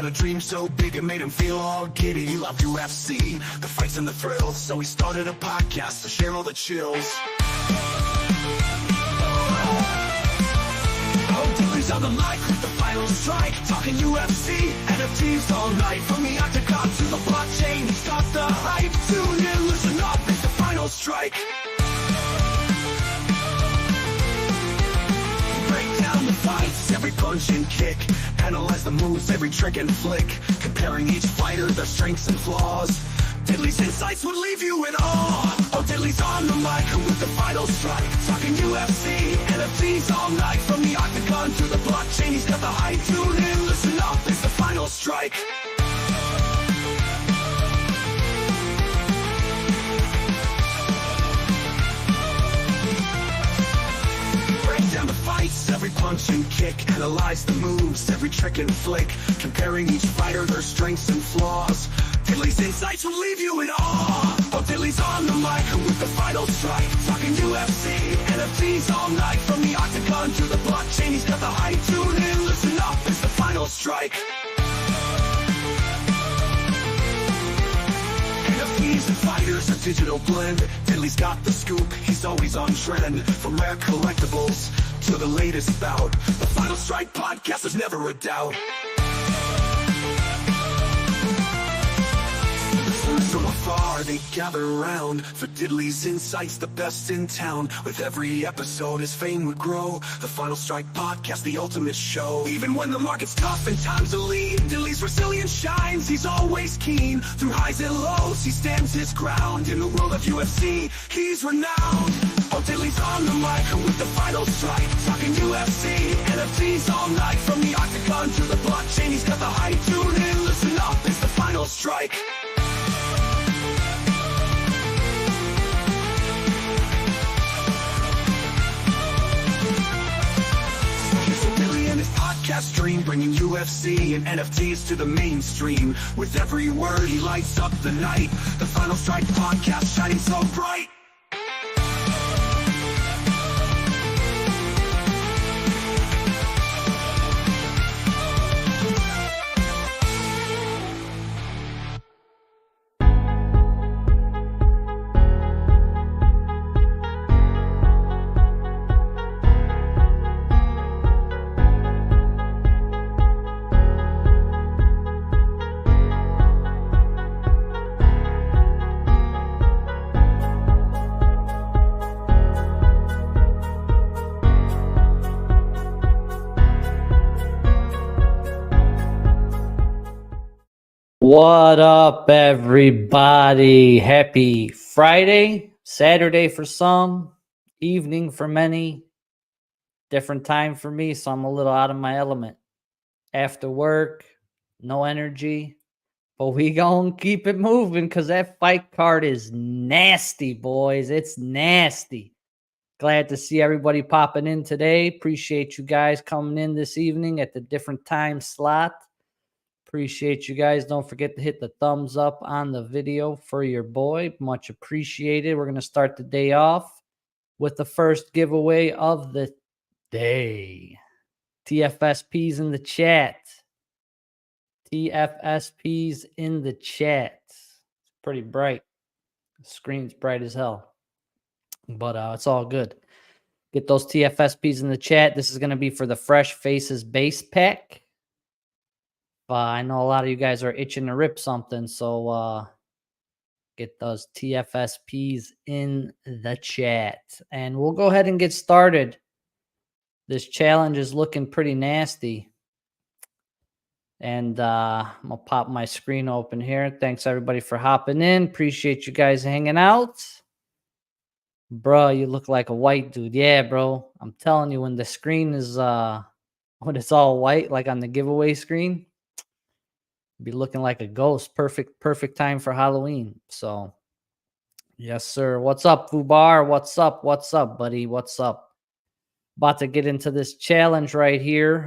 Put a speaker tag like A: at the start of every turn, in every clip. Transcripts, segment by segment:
A: a dream so big it made him feel all giddy. He loved UFC, the fights and the thrills, so he started a podcast to share all the chills. Oh, Dilly's on the mic with the final strike, talking UFC, NFTs all night. From the octagon to the blockchain, he's got the hype. Tune in, listen up, it's the final strike. Break down the fights, every punch and kick, analyze the moves, every trick and flick, comparing each fighter, their strengths and flaws. Diddley's insights would leave you in awe. Oh, Diddley's on the mic with the final strike, talking UFC, NFTs all night. From the octagon to the blockchain, he's got the hype. Tune in, listen up, it's the final strike. Break down the fights, every punch and kick, analyze the moves, every trick and flick, comparing each fighter, their strengths and flaws. Diddley's insights will leave you in awe. Oh, Diddley's on the mic with the final strike, talking UFC, NFTs all night. From the octagon to the blockchain, he's got the hype. Tune in, listen up, it's the final strike. NFTs and fighters, a digital blend. Diddley's got the scoop, he's always on trend. From rare collectibles to the latest bout, the Final Strike podcast, there's never a doubt. From afar they gather around for Diddley's insights, the best in town. With every episode his fame would grow. The Final Strike podcast, the ultimate show. Even when the market's tough and times are lean, Diddley's resilience shines, he's always keen. Through highs and lows he stands his ground. In the world of UFC he's renowned. Oh, Diddley's on the mic with the final strike, talking UFC, NFTs all night. From the octagon to the blockchain, he's got the hype. Tune in, listen up, it's the final strike. Podcast dream, bringing UFC and NFTs to the mainstream. With every word he lights up the night. The Final Strike podcast shining so bright.
B: What up, everybody? Happy Friday, Saturday for some, evening for many, different time for me, so I'm a little out of my element. After work, no energy, but we gonna keep it moving because that fight card is nasty, boys. It's nasty. Glad to see everybody popping in today. Appreciate you guys coming in this evening at the different time slot. Appreciate you guys. Don't forget to hit the thumbs up on the video for your boy. Much appreciated. We're going to start the day off with the first giveaway of the day. TFSPs in the chat. TFSPs in the chat. It's pretty bright. The screen's bright as hell. But it's all good. Get those TFSPs in the chat. This is going to be for the Fresh Faces base pack. I know a lot of you guys are itching to rip something, so get those TFSPs in the chat. And we'll go ahead and get started. This challenge is looking pretty nasty. And I'm going to pop my screen open here. Thanks, everybody, for hopping in. Appreciate you guys hanging out. Bro, you look like a white dude. Yeah, bro. I'm telling you, when the screen is, when it's all white, like on the giveaway screen, be looking like a ghost. Perfect time for Halloween. So, yes, sir. What's up, Fubar? What's up, buddy? What's up? About to get into this challenge right here.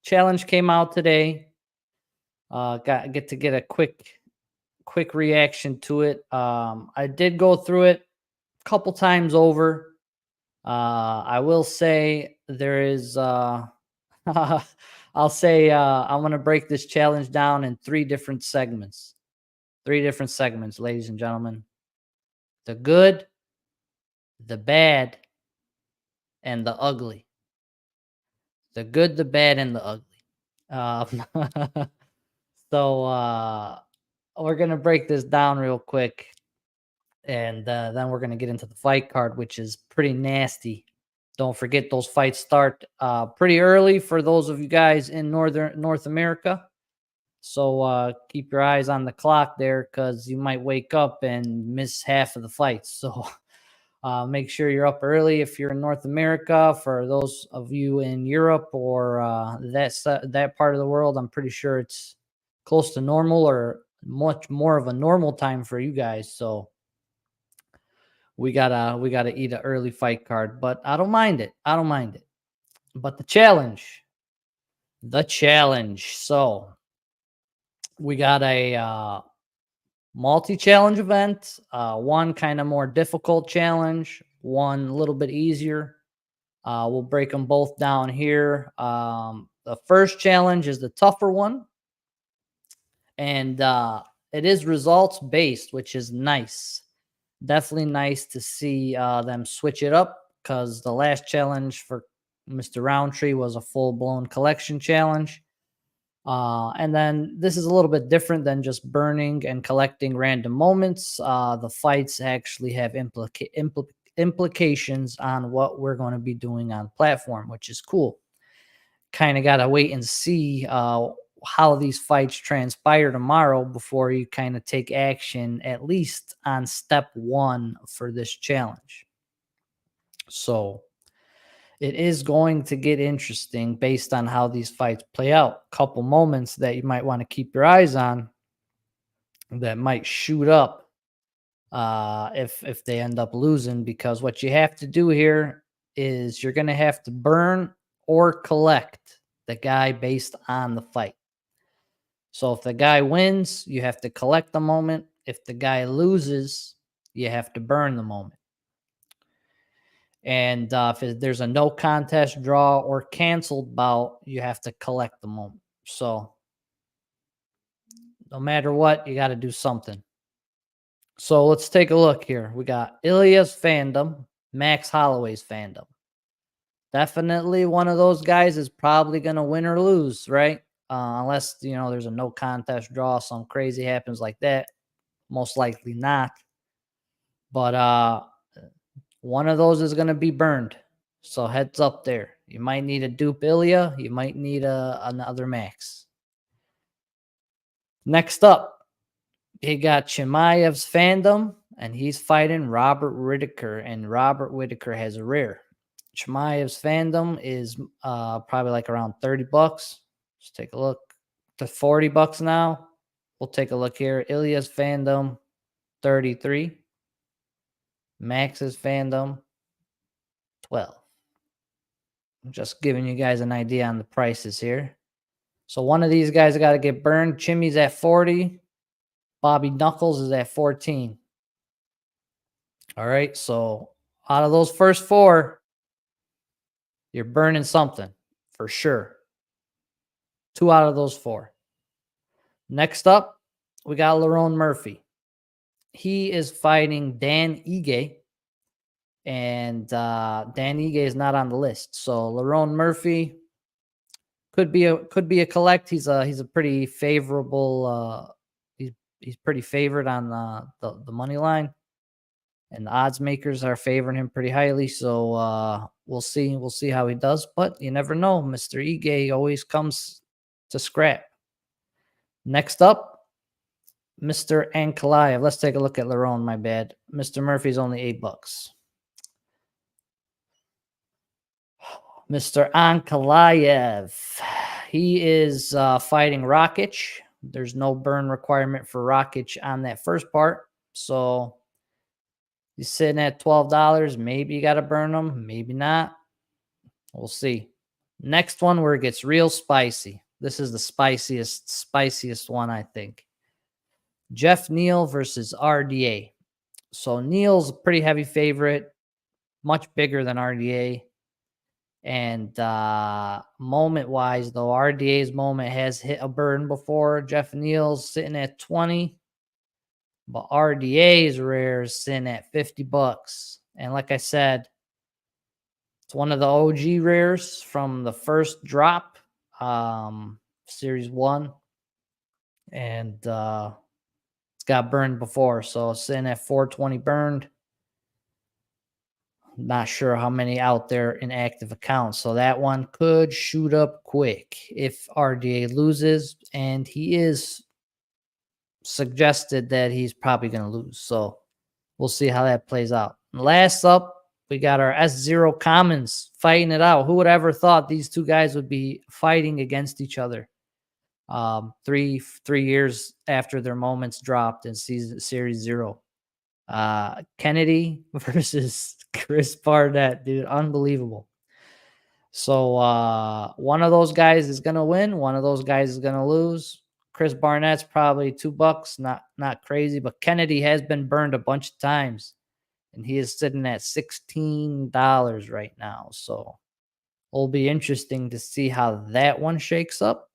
B: Challenge came out today. Get a quick reaction to it. I did go through it a couple times over. I will say there is I'll say I'm going to break this challenge down in 3 different segments. 3 different segments, ladies and gentlemen. The good, the bad, and the ugly. The good, the bad, and the ugly. So we're going to break this down real quick, and then we're going to get into the fight card, which is pretty nasty. Don't forget, those fights start pretty early for those of you guys in North America. So keep your eyes on the clock there, because you might wake up and miss half of the fights. So make sure you're up early if you're in North America. For those of you in Europe or that part of the world, I'm pretty sure it's close to normal or much more of a normal time for you guys. So we gotta eat an early fight card, but I don't mind it. I don't mind it. But the challenge. So we got a multi-challenge event, one kind of more difficult challenge, one a little bit easier. We'll break them both down here. The first challenge is the tougher one, and it is results based, which is nice. Definitely nice to see them switch it up, because the last challenge for Mr. Roundtree was a full-blown collection challenge. And then this is a little bit different than just burning and collecting random moments. The fights actually have implications on what we're going to be doing on the platform, which is cool. Kind of got to wait and see how these fights transpire tomorrow before you kind of take action, at least on step 1 for this challenge. So it is going to get interesting based on how these fights play out. Couple moments that you might want to keep your eyes on that might shoot up if they end up losing, because what you have to do here is you're going to have to burn or collect the guy based on the fight. So if the guy wins, you have to collect the moment. If the guy loses, you have to burn the moment. And if there's a no contest draw or canceled bout, you have to collect the moment. So no matter what, you got to do something. So let's take a look here. We got Ilya's fandom, Max Holloway's fandom. Definitely one of those guys is probably going to win or lose, right? Unless, there's a no contest draw, some crazy happens like that. Most likely not. But one of those is going to be burned. So heads up there. You might need a dupe Ilya. You might need another Max. Next up, he got Chimaev's fandom, and he's fighting Robert Whittaker, and Robert Whittaker has a rare. Chimaev's fandom is probably like around $30. Let's take a look. To $40 now. We'll take a look here. Ilya's fandom, $33. Max's fandom, $12. I'm just giving you guys an idea on the prices here. So one of these guys got to get burned. Chimmy's at 40. Bobby Knuckles is at 14. All right. So out of those first 4, you're burning something for sure. 2 out of those 4. Next up, we got Lerone Murphy. He is fighting Dan Ige. And Dan Ige is not on the list. So Lerone Murphy could be a collect. He's a pretty favorable. He's pretty favored on the money line, and the odds makers are favoring him pretty highly. So we'll see how he does. But you never know. Mr. Ige always comes to scrap. Next up, Mr. Ankalaev. Let's take a look at Lerone. My bad. Mr. Murphy's only $8. Mr. Ankalaev. He is fighting Rakic. There's no burn requirement for Rakic on that first part. So he's sitting at $12. Maybe you got to burn him. Maybe not. We'll see. Next one where it gets real spicy. This is the spiciest one, I think. Jeff Neal versus RDA. So Neal's a pretty heavy favorite. Much bigger than RDA. And moment-wise, though, RDA's moment has hit a burn before. Jeff Neal's sitting at 20. But RDA's rare is sitting at $50. And like I said, it's one of the OG rares from the first drop, Series 1. And it's got burned before. So it's sitting at 420 burned. Not sure how many out there in active accounts. So that one could shoot up quick if RDA loses. And he is suggested that he's probably going to lose. So we'll see how that plays out. Last up, we got our S0 Commons fighting it out. Who would ever thought these two guys would be fighting against each other? 3 years after their moments dropped in Series 0. Kennedy versus Chris Barnett, dude. Unbelievable. So one of those guys is going to win. One of those guys is going to lose. Chris Barnett's probably $2. Not crazy, but Kennedy has been burned a bunch of times. And he is sitting at $16 right now. So it'll be interesting to see how that one shakes up.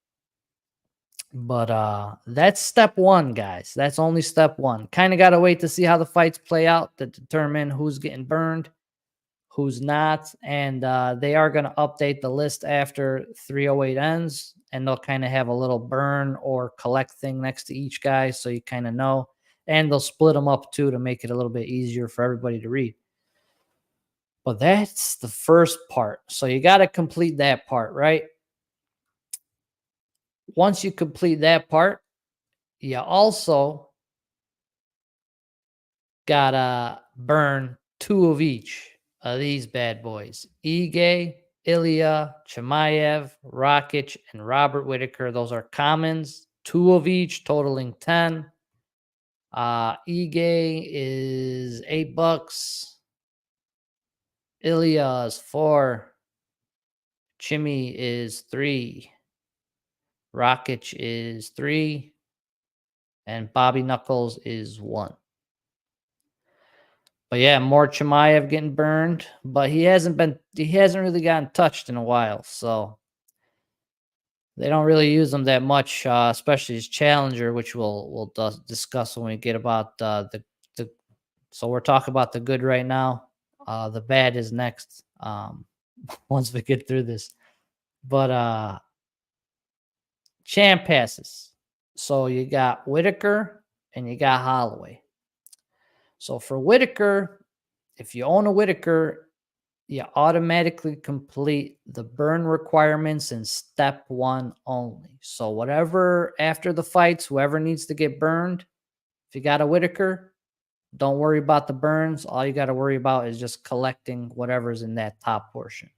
B: But that's step one, guys. That's only step one. Kind of got to wait to see how the fights play out to determine who's getting burned, who's not. And they are going to update the list after 308 ends. And they'll kind of have a little burn or collect thing next to each guy so you kind of know. And they'll split them up, too, to make it a little bit easier for everybody to read. But that's the first part. So you got to complete that part, right? Once you complete that part, you also got to burn 2 of each of these bad boys. Ige, Ilya, Chimaev, Rakic, and Robert Whittaker. Those are commons. 2 of each, totaling 10. Ige is $8. Ilya is 4. Chimmy is 3. Rakic is 3. And Bobby Knuckles is 1. But yeah, more Chimaev getting burned, but he hasn't really gotten touched in a while, so they don't really use him that much, especially his challenger, which we'll discuss when we get about the. So we're talking about the good right now. The bad is next. Once we get through this, but champ passes. So you got Whittaker and you got Holloway. So for Whittaker, if you own a Whittaker, you automatically complete the burn requirements in step 1 only. So whatever after the fights, whoever needs to get burned, if you got a Whittaker, don't worry about the burns. All you got to worry about is just collecting whatever's in that top portion.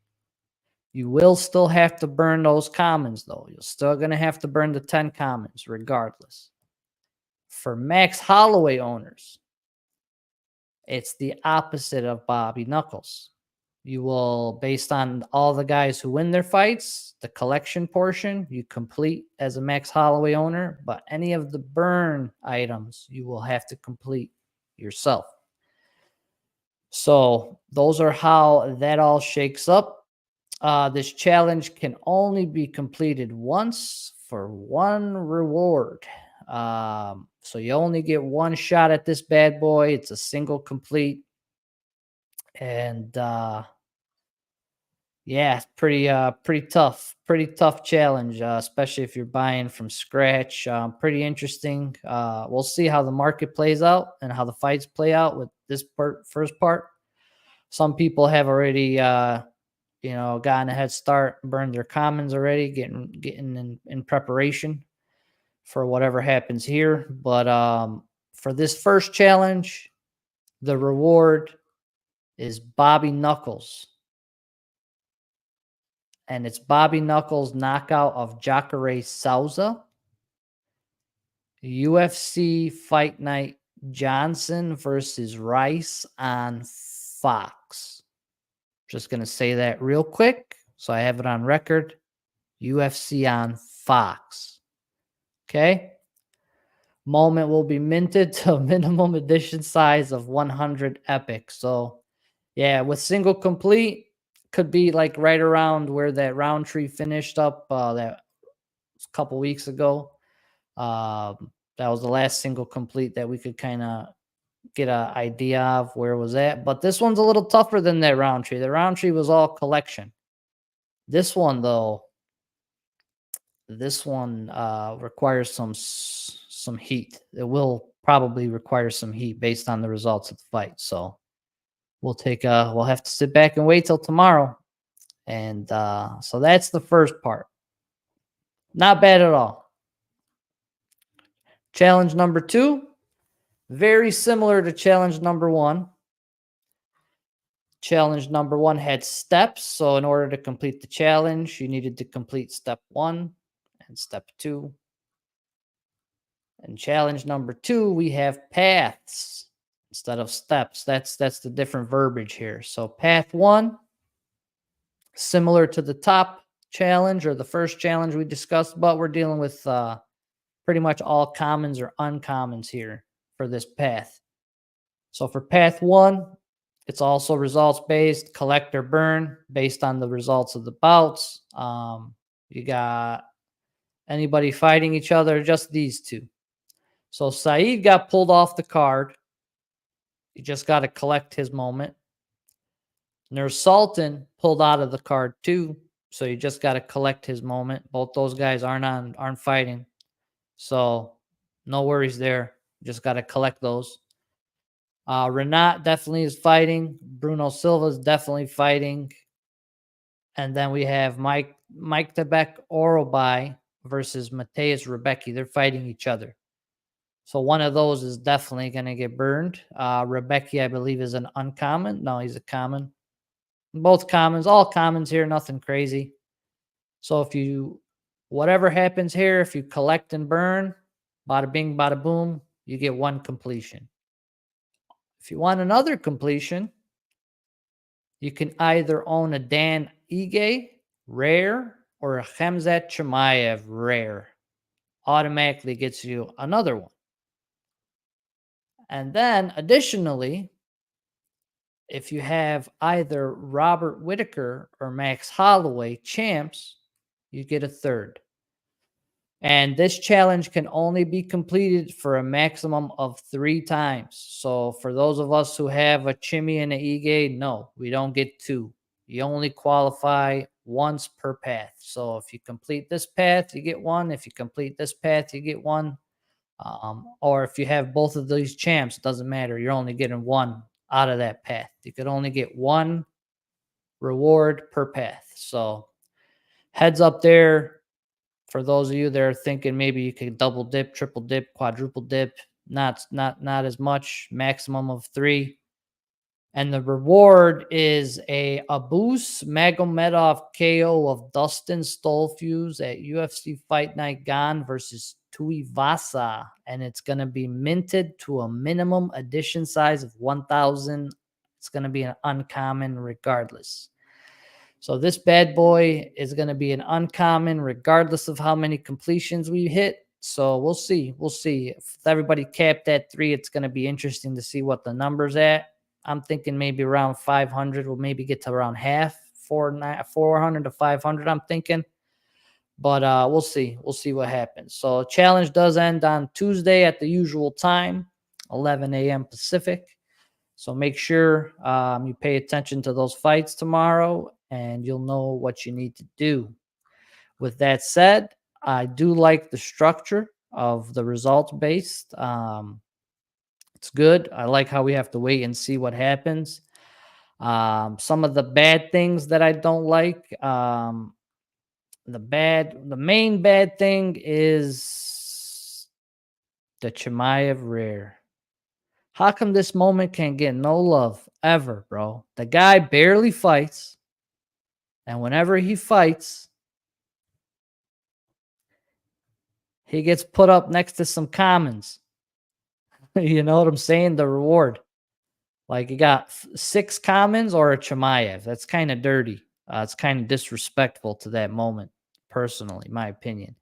B: You will still have to burn those commons, though. You're still going to have to burn the 10 commons regardless. For Max Holloway owners, it's the opposite of Bobby Knuckles. You will, based on all the guys who win their fights, the collection portion, you complete as a Max Holloway owner, but any of the burn items, you will have to complete yourself. So those are how that all shakes up. This challenge can only be completed once for 1 reward. So you only get 1 shot at this bad boy. It's a single complete. And yeah, pretty tough challenge, especially if you're buying from scratch. Pretty interesting. We'll see how the market plays out and how the fights play out with this first part. Some people have already gotten a head start, burned their commons already, getting in preparation for whatever happens here. But for this first challenge, the reward is Bobby Knuckles. And it's Bobby Knuckles' knockout of Jacare Souza. UFC Fight Night Johnson versus Rice on Fox. Just going to say that real quick so I have it on record. UFC on Fox. Okay? Moment will be minted to a minimum edition size of 100 epic. So, yeah, with single complete, could be like right around where that Roundtree finished up that a couple weeks ago. That was the last single complete that we could kind of get an idea of where it was at. But this one's a little tougher than that Roundtree. The Roundtree was all collection. This one, though, requires some heat. It will probably require some heat based on the results of the fight. So we'll have to sit back and wait till tomorrow. And so that's the first part. Not bad at all. Challenge number 2, very similar to challenge number 1. Challenge number 1 had steps. So in order to complete the challenge, you needed to complete step 1 and step 2. And challenge number 2, we have paths instead of steps. That's the different verbiage here. So path 1, similar to the top challenge or the first challenge we discussed, but we're dealing with pretty much all commons or uncommons here for this path. So for path 1, it's also results based, collect or burn based on the results of the bouts. You got anybody fighting each other, just these two. So Saeed got pulled off the card. You just got to collect his moment. Nurse Sultan pulled out of the card too. So you just got to collect his moment. Both those guys aren't fighting. So no worries there. Just got to collect those. Renat definitely is fighting. Bruno Silva is definitely fighting. And then we have Mike Tebek Orobai versus Mateus Rebecki. They're fighting each other. So one of those is definitely going to get burned. Rebecki, I believe, is an uncommon. No, he's a common. Both commons, all commons here, nothing crazy. So whatever happens here, if you collect and burn, bada bing, bada boom, you get 1 completion. If you want another completion, you can either own a Dan Ige rare or a Khamzat Chimaev rare. Automatically gets you another one. And then additionally, if you have either Robert Whitaker or Max Holloway champs, you get a third. And this challenge can only be completed for a maximum of 3 times. So for those of us who have a Chimmy and an Ige, no, we don't get 2. You only qualify once per path. So if you complete this path, you get 1. If you complete this path, you get 1. Or if you have both of these champs, it doesn't matter. You're only getting 1 out of that path. You could only get 1 reward per path. So heads up there for those of you that are thinking maybe you could double dip, triple dip, quadruple dip. Not as much. Maximum of 3. And the reward is a Abus Magomedov KO of Dustin Stolfuse at UFC Fight Night Gone versus Tuivasa. And it's going to be minted to a minimum edition size of 1,000. It's going to be an uncommon regardless. So this bad boy is going to be an uncommon regardless of how many completions we hit. So we'll see. We'll see. If everybody capped at 3, it's going to be interesting to see what the number's at. I'm thinking maybe around 500. We'll maybe get to around half, 400 to 500, I'm thinking. But we'll see. We'll see what happens. So challenge does end on Tuesday at the usual time, 11 a.m. Pacific. So make sure you pay attention to those fights tomorrow, and you'll know what you need to do. With that said, I do like the structure of the results-based. It's good. I like how we have to wait and see what happens. Some of the bad things that I don't like, the main bad thing is the Chimaev rare. How come this moment can't get no love ever, bro? The guy barely fights, and whenever he fights, he gets put up next to some commons. You know what I'm saying? The reward. Like you got 6 commons or a Chimaev. That's kind of dirty. It's kind of disrespectful to that moment, personally, my opinion.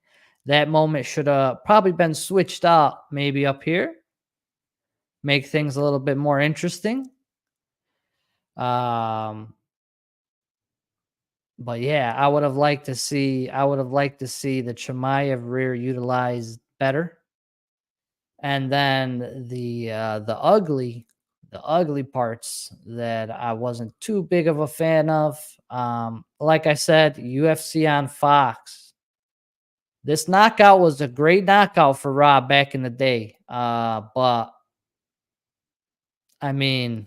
B: That moment should have probably been switched out maybe up here. Make things a little bit more interesting. But yeah, I would have liked to see the Chimaev rear utilized better. And then the ugly parts that I wasn't too big of a fan of. Like I said, UFC on Fox. This knockout was a great knockout for Rob back in the day. But I mean,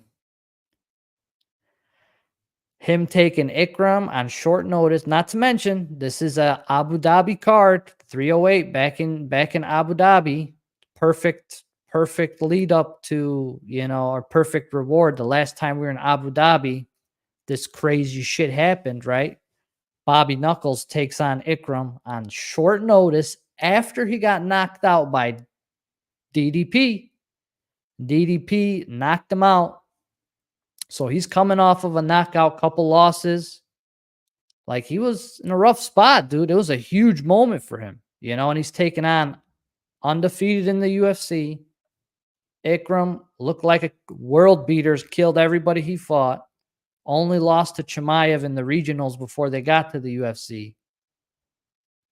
B: him taking Ikram on short notice, not to mention this is a Abu Dhabi card, 308 back in Abu Dhabi. Perfect lead up to, or perfect reward. The last time we were in Abu Dhabi, this crazy shit happened, right? Bobby Knuckles takes on Ikram on short notice after he got knocked out by DDP. DDP knocked him out. So he's coming off of a knockout, couple losses. Like, he was in a rough spot, dude. It was a huge moment for him, and he's taking on undefeated in the UFC. Ikram looked like a world beater, killed everybody he fought. Only lost to Chimaev in the regionals before they got to the UFC.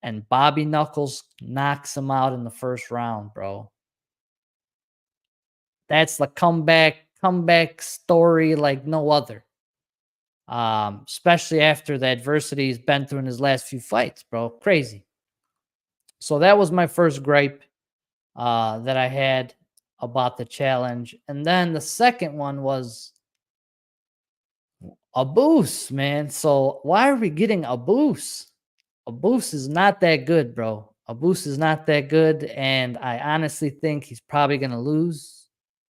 B: And Bobby Knuckles knocks him out in the first round, bro. That's the comeback story like no other. Especially after the adversity he's been through in his last few fights, bro. Crazy. So that was my first gripe that I had about the challenge. And then the second one was a boost, man. So why are we getting a boost? A boost is not that good, bro. A boost is not that good. And I honestly think he's probably going to lose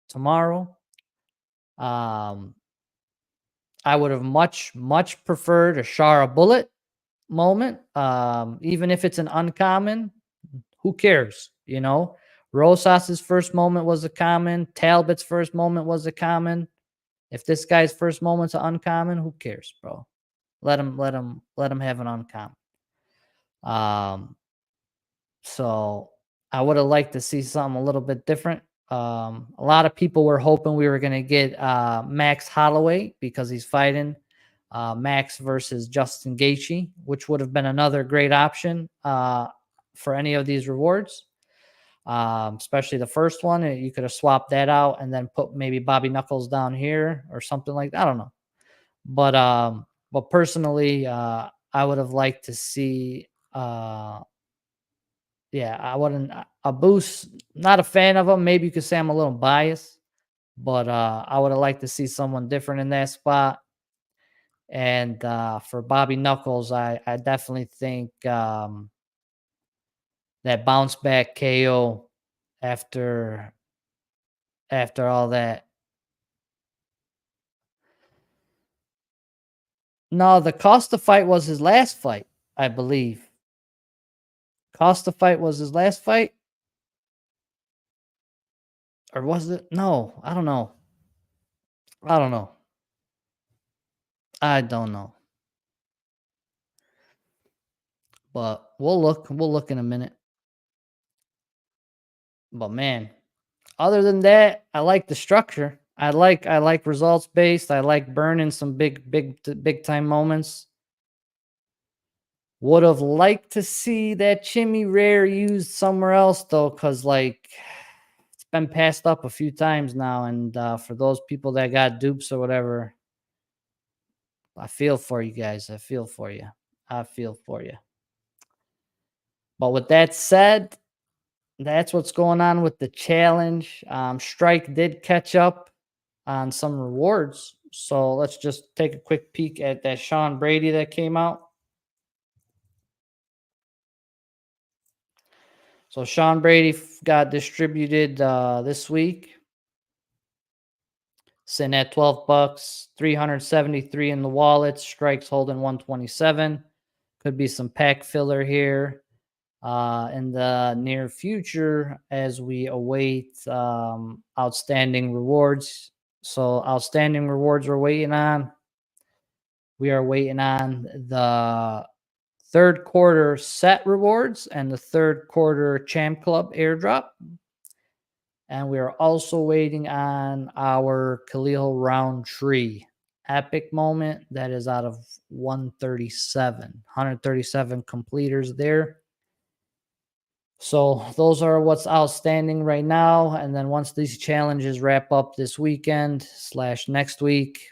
B: tomorrow. I would have much preferred a Shara Bullet moment. Even if it's an uncommon, who cares? Rosas's first moment was a common. Talbot's first moment was a common. If this guy's first moment's an uncommon, who cares, bro? Let him have an uncommon. So I would have liked to see something a little bit different. A lot of people were hoping we were going to get Max Holloway because he's fighting Max versus Justin Gaethje, which would have been another great option for any of these rewards. Especially the first one. You could have swapped that out and then put maybe Bobby Knuckles down here or something like that. I don't know. But personally, I would have liked to see I wouldn't a boost, not a fan of him. Maybe you could say I'm a little biased, but I would have liked to see someone different in that spot. And for Bobby Knuckles, I definitely think that bounce back KO after all that. No, the Costa fight was his last fight, I believe. Costa fight was his last fight? Or was it? No, I don't know. I don't know. I don't know. But we'll look. We'll look in a minute. But man, other than that, I like the structure. I like results based. I like burning some big time moments. Would have liked to see that Chimmy Rare used somewhere else though, because it's been passed up a few times now. And for those people that got dupes or whatever, I feel for you guys. I feel for you. I feel for you. But with that said, that's what's going on with the challenge. Strike did catch up on some rewards. So let's just take a quick peek at that Sean Brady that came out. So Sean Brady got distributed this week. Sitting at $12, 373 in the wallet. Strikes holding 127. Could be some pack filler here in the near future as we await outstanding rewards. So outstanding rewards we're waiting on. We are waiting on the third quarter set rewards and the third quarter Champ Club airdrop. And we are also waiting on our Khalil Roundtree epic moment. That is out of 137 completers there. So those are what's outstanding right now. And then once these challenges wrap up this weekend / next week,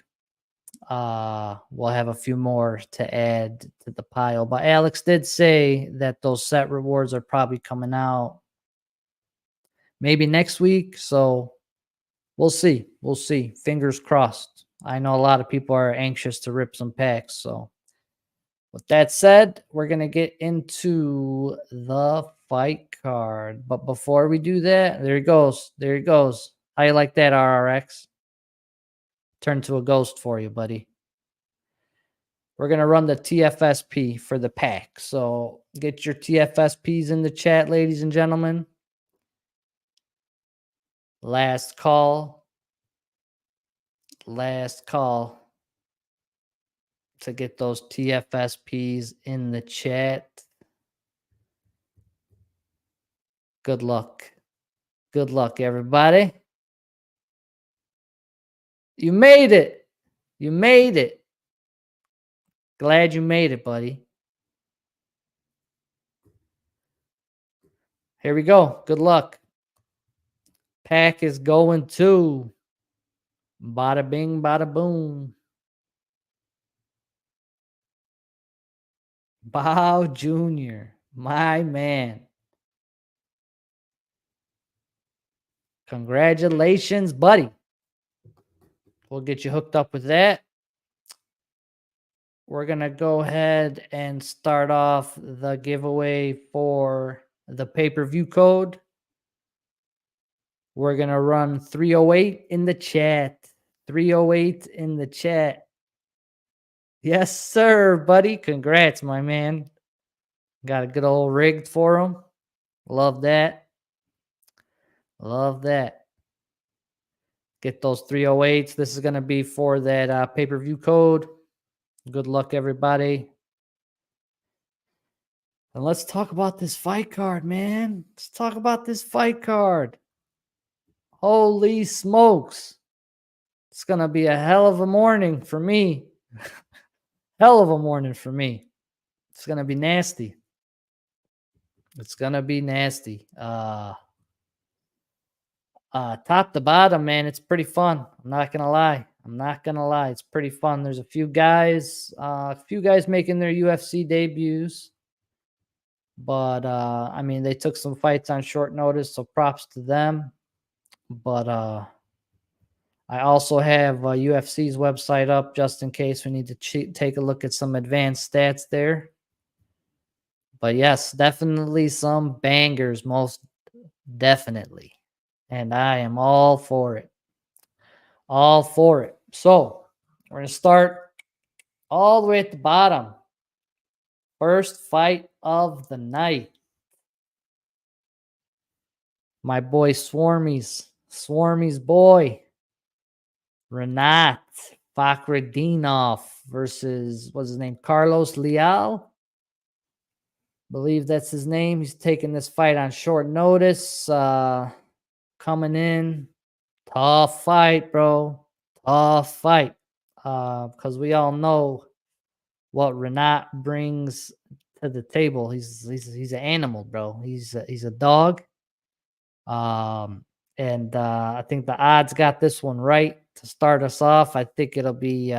B: we'll have a few more to add to the pile. But Alex did say that those set rewards are probably coming out maybe next week. So we'll see. We'll see. Fingers crossed. I know a lot of people are anxious to rip some packs. So with that said, we're going to get into the fight card. But before we do that, there he goes. There he goes. How you like that, RRX? Turn to a ghost for you, buddy. We're going to run the TFSP for the pack. So get your TFSPs in the chat, ladies and gentlemen. Last call. Last call to get those TFSPs in the chat. Good luck. Good luck, everybody. You made it. You made it. Glad you made it, buddy. Here we go. Good luck. Pack is going to bada bing, bada boom. Bow Jr., my man. Congratulations, buddy. We'll get you hooked up with that. We're going to go ahead and start off the giveaway for the pay-per-view code. We're going to run 308 in the chat. 308 in the chat. Yes, sir, buddy. Congrats, my man. Got a good old rig for him. Love that. Love that. Get those 308s. This is going to be for that pay-per-view code. Good luck, everybody. And let's talk about this fight card, man. Let's talk about this fight card. Holy smokes. It's going to be a hell of a morning for me. Hell of a morning for me. It's going to be nasty. It's going to be nasty. Top to bottom, man, it's pretty fun. I'm not going to lie. I'm not going to lie. It's pretty fun. There's a few guys making their UFC debuts. But, I mean, they took some fights on short notice, so props to them. But I also have UFC's website up just in case we need to take a look at some advanced stats there. But, yes, definitely some bangers, most definitely. And I am all for it. All for it. So, we're going to start all the way at the bottom. First fight of the night. My boy Swarmy's boy, Renat Fakhretdinov versus, what's his name, Carlos Leal. Believe that's his name. He's taking this fight on short notice. Coming in. Tough fight, bro. Tough fight. Because we all know what Renat brings to the table. He's an animal, bro. He's a dog. And I think the odds got this one right to start us off. I think it'll be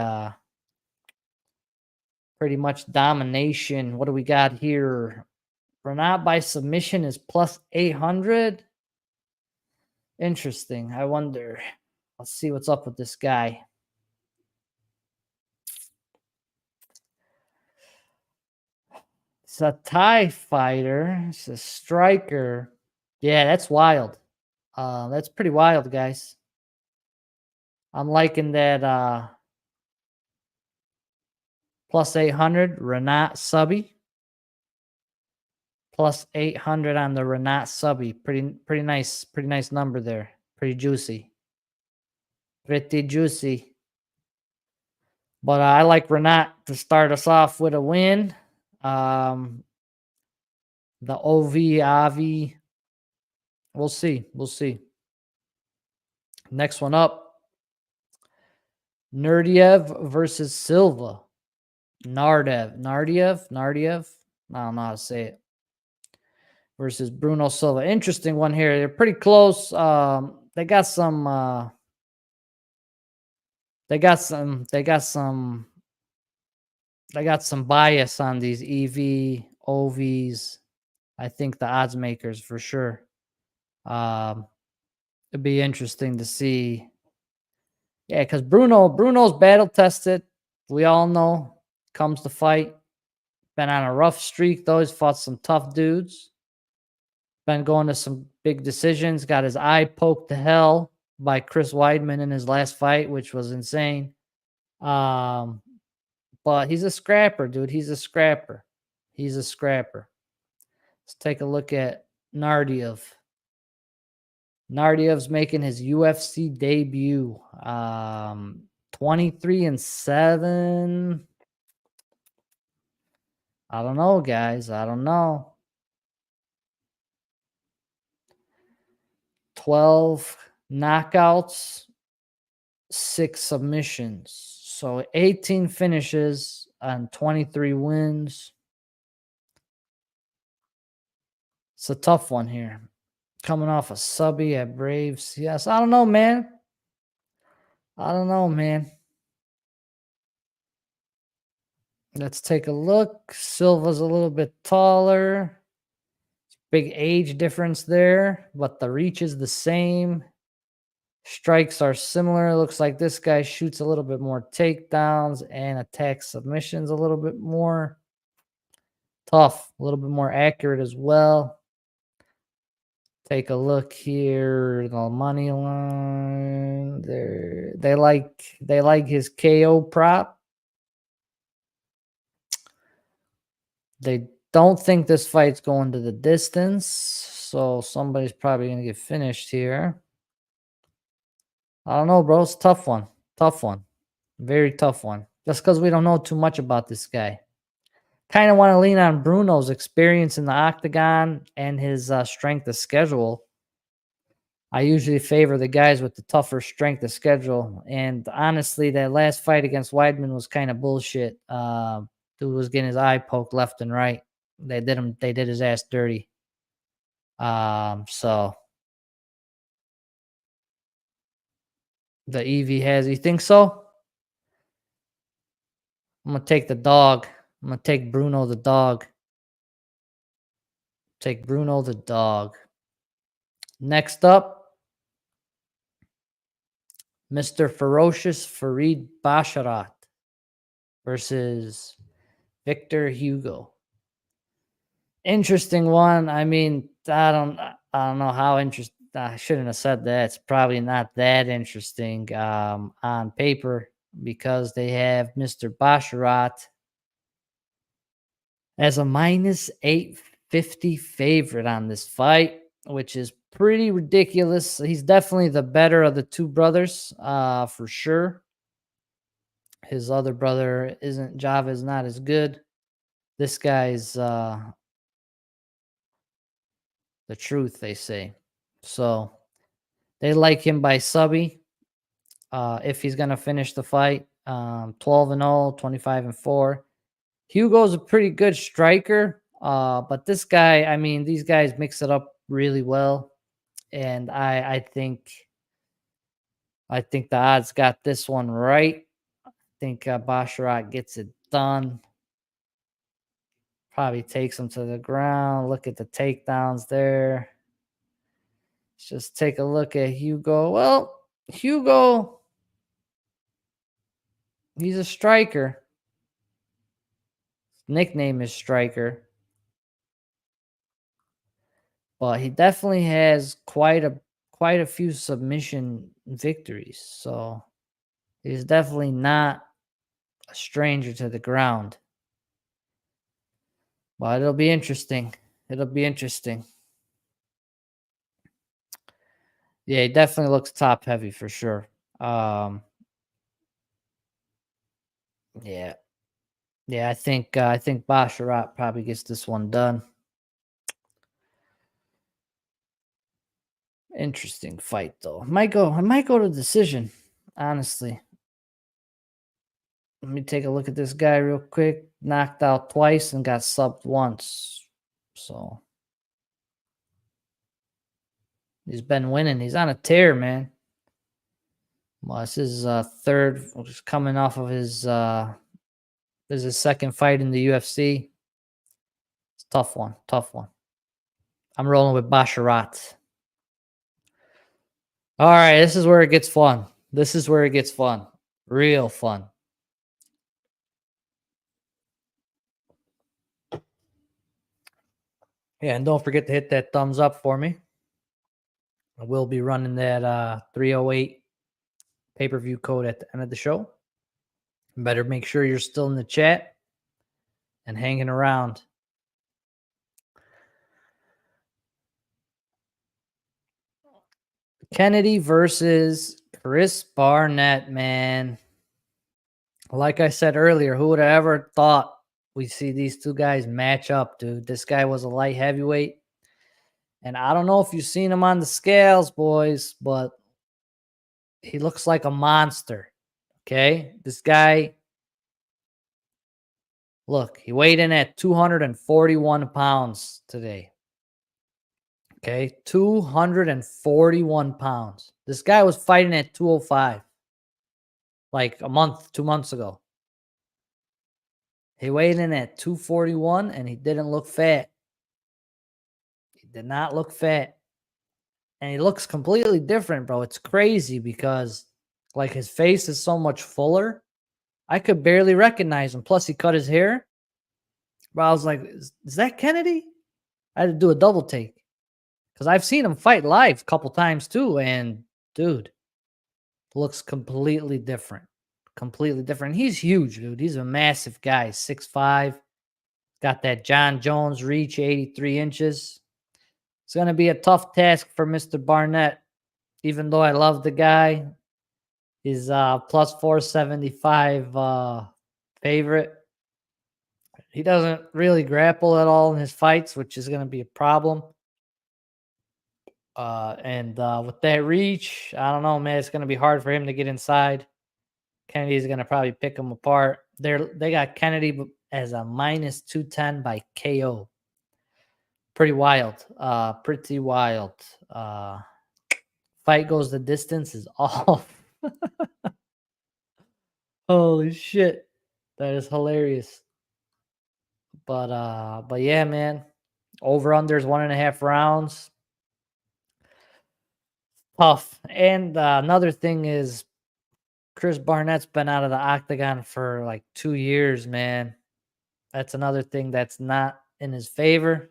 B: pretty much domination. What do we got here? Renat by submission is plus 800. Interesting. I wonder. Let's see what's up with this guy. It's a Thai fighter. It's a striker. Yeah, that's wild. That's pretty wild, guys. I'm liking that plus 800 Renat Subby. Plus 800 on the Renat Subby. Pretty nice number there. Pretty juicy. Pretty juicy. But I like Renat to start us off with a win. The Avi. We'll see. We'll see. Next one up. Nurdiev versus Silva. Nardiev. I don't know how to say it. Versus Bruno Silva. Interesting one here. They're pretty close. They got some. They got some. They got some bias on these OVs. I think the odds makers for sure. It'd be interesting to see. Yeah, because Bruno's battle tested. We all know comes to fight. Been on a rough streak though. He's fought some tough dudes. Been going to some big decisions. Got his eye poked to hell by Chris Weidman in his last fight, which was insane. But he's a scrapper, dude. He's a scrapper. Let's take a look at Nardiev. Nardiev's making his UFC debut. 23-7. I don't know, guys. I don't know. 12 knockouts, 6 submissions. So 18 finishes and 23 wins. It's a tough one here. Coming off a subby at Braves. Yes, I don't know, man. Let's take a look. Silva's a little bit taller. Big age difference there, but the reach is the same. Strikes are similar. Looks like this guy shoots a little bit more takedowns and attacks submissions a little bit more. Tough, a little bit more accurate as well. Take a look here. The money line. They like his KO prop. They don't think this fight's going to the distance, so somebody's probably gonna get finished here. I don't know, bro. It's a tough one. Very tough one. Just because we don't know too much about this guy. Kind of want to lean on Bruno's experience in the octagon and his strength of schedule. I usually favor the guys with the tougher strength of schedule. And honestly, that last fight against Weidman was kind of bullshit. Dude was getting his eye poked left and right. They did his ass dirty. So the EV has, you think so? I'm gonna take the dog. I'm gonna take Bruno the dog. Next up, Mr. Ferocious Farid Basharat versus Victor Hugo. Interesting one. I mean, I don't know how interesting. I shouldn't have said that. It's probably not that interesting on paper because they have Mr. Basharat as a minus 850 favorite on this fight, which is pretty ridiculous. He's definitely the better of the two brothers, for sure. His other brother Java is not as good. This guy's the truth, they say. So they like him by subby. If he's gonna finish the fight, 12-0, 25-4. Hugo's a pretty good striker, but this guy, I mean, these guys mix it up really well, and I think the odds got this one right. I think Basharat gets it done. Probably takes him to the ground. Look at the takedowns there. Let's just take a look at Hugo. Well, Hugo, he's a striker. His nickname is Striker. But he definitely has quite a few submission victories. So he's definitely not a stranger to the ground. But it'll be interesting. Yeah, he definitely looks top heavy for sure. Yeah. Yeah, I think Basharat probably gets this one done. Interesting fight though. I might go to decision, honestly. Let me take a look at this guy real quick. Knocked out twice and got subbed once. So he's been winning. He's on a tear, man. Well, this is third, just coming off of his this is his second fight in the UFC. It's a tough one, tough one. I'm rolling with Basharat. All right, this is where it gets fun. This is where it gets fun. Real fun. Yeah, and don't forget to hit that thumbs up for me. I will be running that 308 pay-per-view code at the end of the show. Better make sure you're still in the chat and hanging around. Kennedy versus Chris Barnett, man. Like I said earlier, who would have ever thought we see these two guys match up, dude? This guy was a light heavyweight. And I don't know if you've seen him on the scales, boys, but he looks like a monster. Okay? This guy, look, he weighed in at 241 pounds today. Okay? 241 pounds. This guy was fighting at 205 like a month, 2 months ago. He weighed in at 241 and he didn't look fat. He did not look fat. And he looks completely different, bro. It's crazy because like his face is so much fuller. I could barely recognize him. Plus he cut his hair. But I was like, is that Kennedy? I had to do a double take. Because I've seen him fight live a couple times too. And dude, looks completely different. Completely different. He's huge, dude. He's a massive guy. 6'5". Got that John Jones reach, 83 inches. It's going to be a tough task for Mr. Barnett. Even though I love the guy, he's plus 475 favorite. He doesn't really grapple at all in his fights, which is going to be a problem. And with that reach, I don't know, man. It's going to be hard for him to get inside. Kennedy's going to probably pick him apart. They got Kennedy as a minus 210 by KO. Pretty wild. Pretty wild. Fight goes the distance is off. Holy shit. That is hilarious. But yeah, man. Over under is 1.5 rounds. Tough. And another thing is Chris Barnett's been out of the octagon for like 2 years, man. That's another thing that's not in his favor.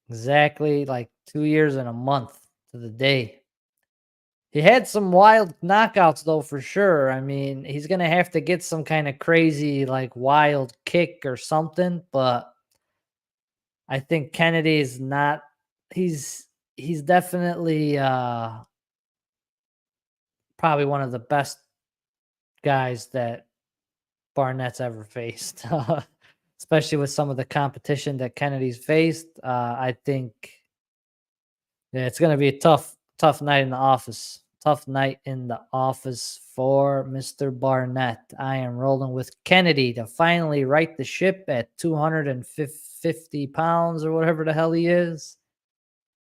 B: Exactly like 2 years and a month to the day. He had some wild knockouts, though, for sure. I mean, he's going to have to get some kind of crazy, like, wild kick or something. But I think Kennedy is not – he's definitely probably one of the best guys that Barnett's ever faced, especially with some of the competition that Kennedy's faced. I think it's going to be a tough night in the office. Tough night in the office for Mr. Barnett. I am rolling with Kennedy to finally right the ship at 250 pounds or whatever the hell he is.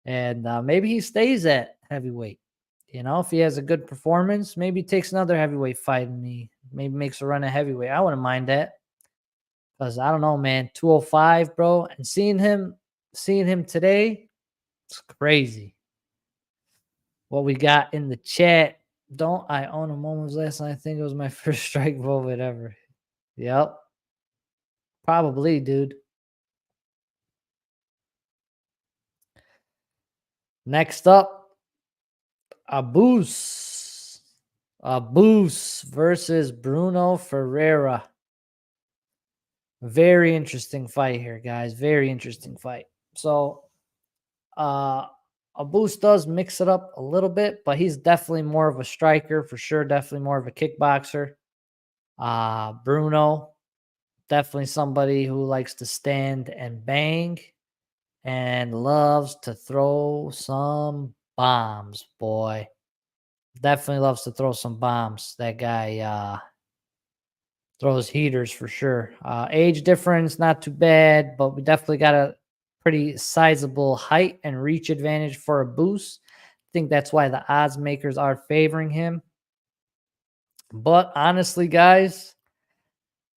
B: And maybe he stays at heavyweight. You know, if he has a good performance, maybe he takes another heavyweight fight and he maybe makes a run at heavyweight. I wouldn't mind that. Because I don't know, man. 205, bro. And seeing him today, it's crazy. What we got in the chat. Don't I own a moment last night? I think it was my first strike vote ever. Yep. Probably, dude. Next up, Abus versus Bruno Ferreira. Very interesting fight here, guys. Very interesting fight. So, Abus does mix it up a little bit, but he's definitely more of a striker for sure. Definitely more of a kickboxer. Bruno, definitely somebody who likes to stand and bang and loves to throw some bombs, boy. Definitely loves to throw some bombs. That guy, Throws heaters for sure. Age difference, not too bad, but we definitely got a pretty sizable height and reach advantage for a boost. I think that's why the odds makers are favoring him. But honestly, guys,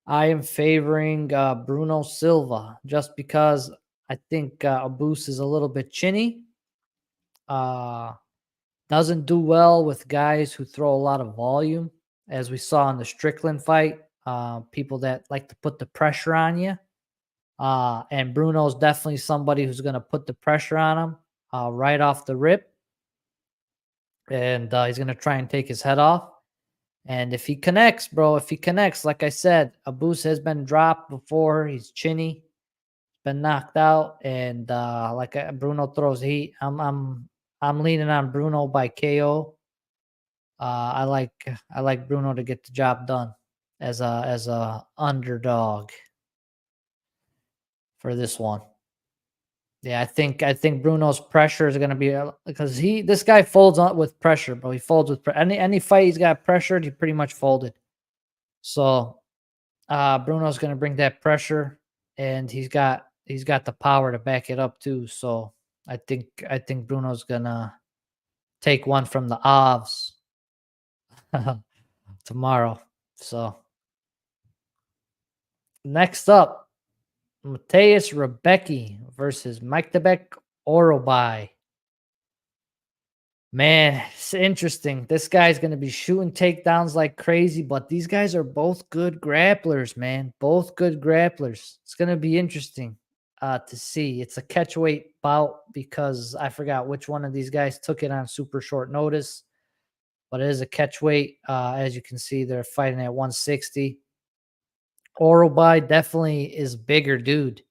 B: I am favoring Bruno Silva just because I think Abus is a little bit chinny. Doesn't do well with guys who throw a lot of volume, as we saw in the Strickland fight. People that like to put the pressure on you. And Bruno's definitely somebody who's going to put the pressure on him right off the rip. And he's going to try and take his head off. And if he connects, bro, if he connects, like I said, Abus has been dropped before. He's chinny, been knocked out, and Bruno throws heat. I'm leaning on Bruno by KO. I like Bruno to get the job done as a underdog for this one. Yeah, I think Bruno's pressure is going to be because this guy folds on with pressure, bro. He folds with any fight he's got pressured, he pretty much folded. So Bruno's going to bring that pressure, and he's got the power to back it up too. So I think Bruno's gonna take one from the Avs tomorrow. So next up, Mateus Rebecki versus Myktabek Orobai. Man, it's interesting. This guy's going to be shooting takedowns like crazy, but these guys are both good grapplers, man. Both good grapplers. It's going to be interesting to see. It's a catchweight bout because I forgot which one of these guys took it on super short notice, but it is a catchweight. As you can see, they're fighting at 160. Orobai definitely is bigger dude,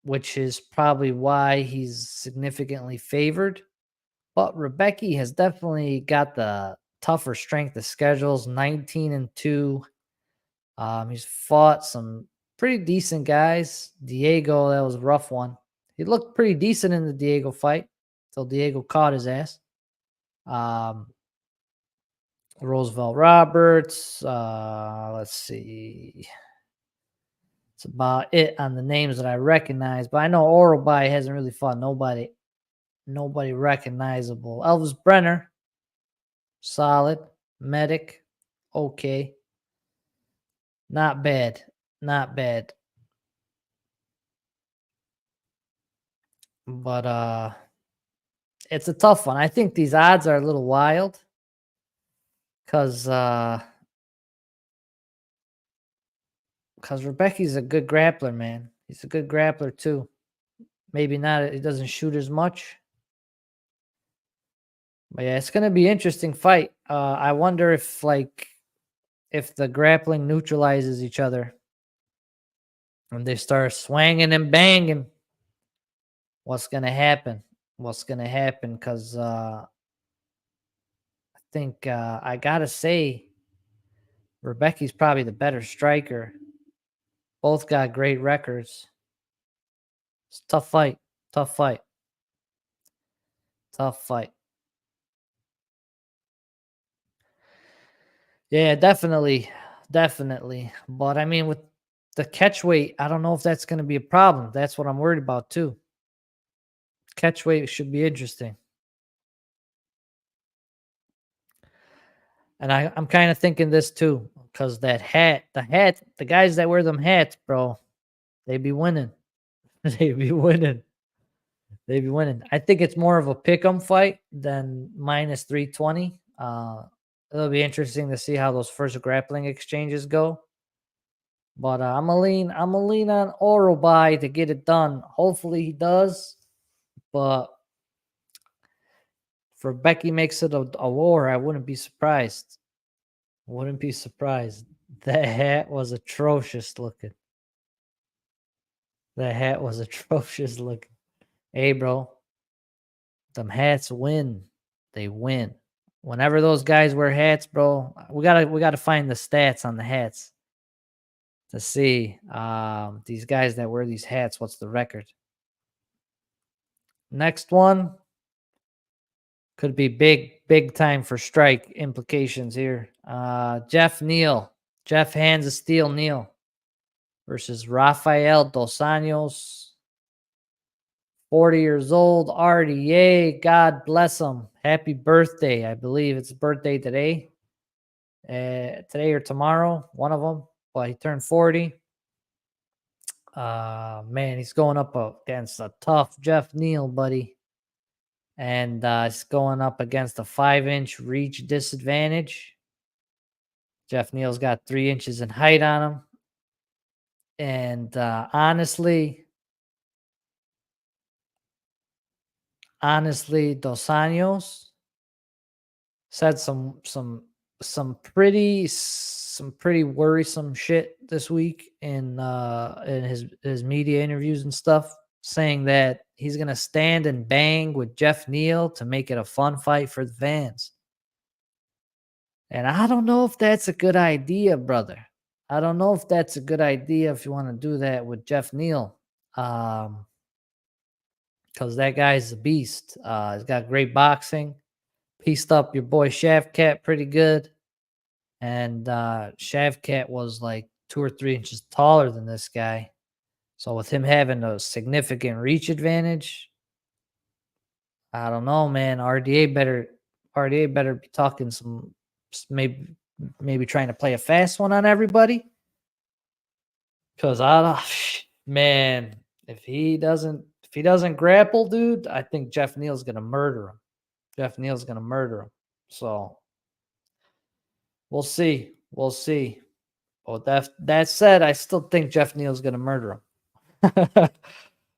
B: which is probably why he's significantly favored. But Rebecki has definitely got the tougher strength of schedules, 19-2. He's fought some pretty decent guys. Diego, that was a rough one. He looked pretty decent in the Diego fight until Diego caught his ass. Roosevelt Roberts. Let's see. That's about it on the names that I recognize. But I know Orobai hasn't really fought nobody recognizable. Elvis Brenner, solid. Medic, okay. Not bad. Not bad. But it's a tough one. I think these odds are a little wild because Rebecki's a good grappler, man. He's a good grappler too. Maybe not. He doesn't shoot as much. But yeah, it's gonna be an interesting fight. I wonder if the grappling neutralizes each other and they start swinging and banging. What's gonna happen? What's gonna happen? Because I think I gotta say, Rebecki's probably the better striker. Both got great records. It's a tough fight. Tough fight. Tough fight. Yeah, definitely. Definitely. But I mean, with the catch weight, I don't know if that's going to be a problem. That's what I'm worried about too. Catch weight should be interesting. And I'm kind of thinking this too, because the guys that wear them hats, bro, they be winning. They be winning. They be winning. I think it's more of a pick 'em fight than minus 320. It'll be interesting to see how those first grappling exchanges go. But I'm a lean on Orobai to get it done. Hopefully he does. But if Becky makes it a war, I wouldn't be surprised. Wouldn't be surprised. That hat was atrocious looking. That hat was atrocious looking. Hey, bro, them hats win. They win. Whenever those guys wear hats, bro, we gotta find the stats on the hats to see these guys that wear these hats. What's the record? Next one could be big time for strike implications here. Jeff Neal Jeff Hands of Steel Neal versus Rafael Dos Anjos. 40 years old, RDA. God bless him. Happy birthday. I believe it's birthday today. Today or tomorrow, one of them. But he turned 40. Man, he's going up against a tough Jeff Neal, buddy. And he's going up against a 5-inch reach disadvantage. Jeff Neal's got 3 inches in height on him. And honestly, Dos Anjos said some pretty worrisome shit this week in his media interviews and stuff, saying that he's gonna stand and bang with Jeff Neal to make it a fun fight for the fans. And I don't know if that's a good idea, brother. I don't know if that's a good idea if you want to do that with Jeff Neal. Because that guy's a beast. He's got great boxing. Pieced up your boy Shavkat pretty good. And Shavkat was like 2 or 3 inches taller than this guy. So with him having a significant reach advantage, I don't know, man. RDA better be talking some, maybe trying to play a fast one on everybody. Because I don't, man, if he doesn't grapple, dude, I think Jeff Neal's gonna murder him. So we'll see. But that said, I still think Jeff Neal's gonna murder him.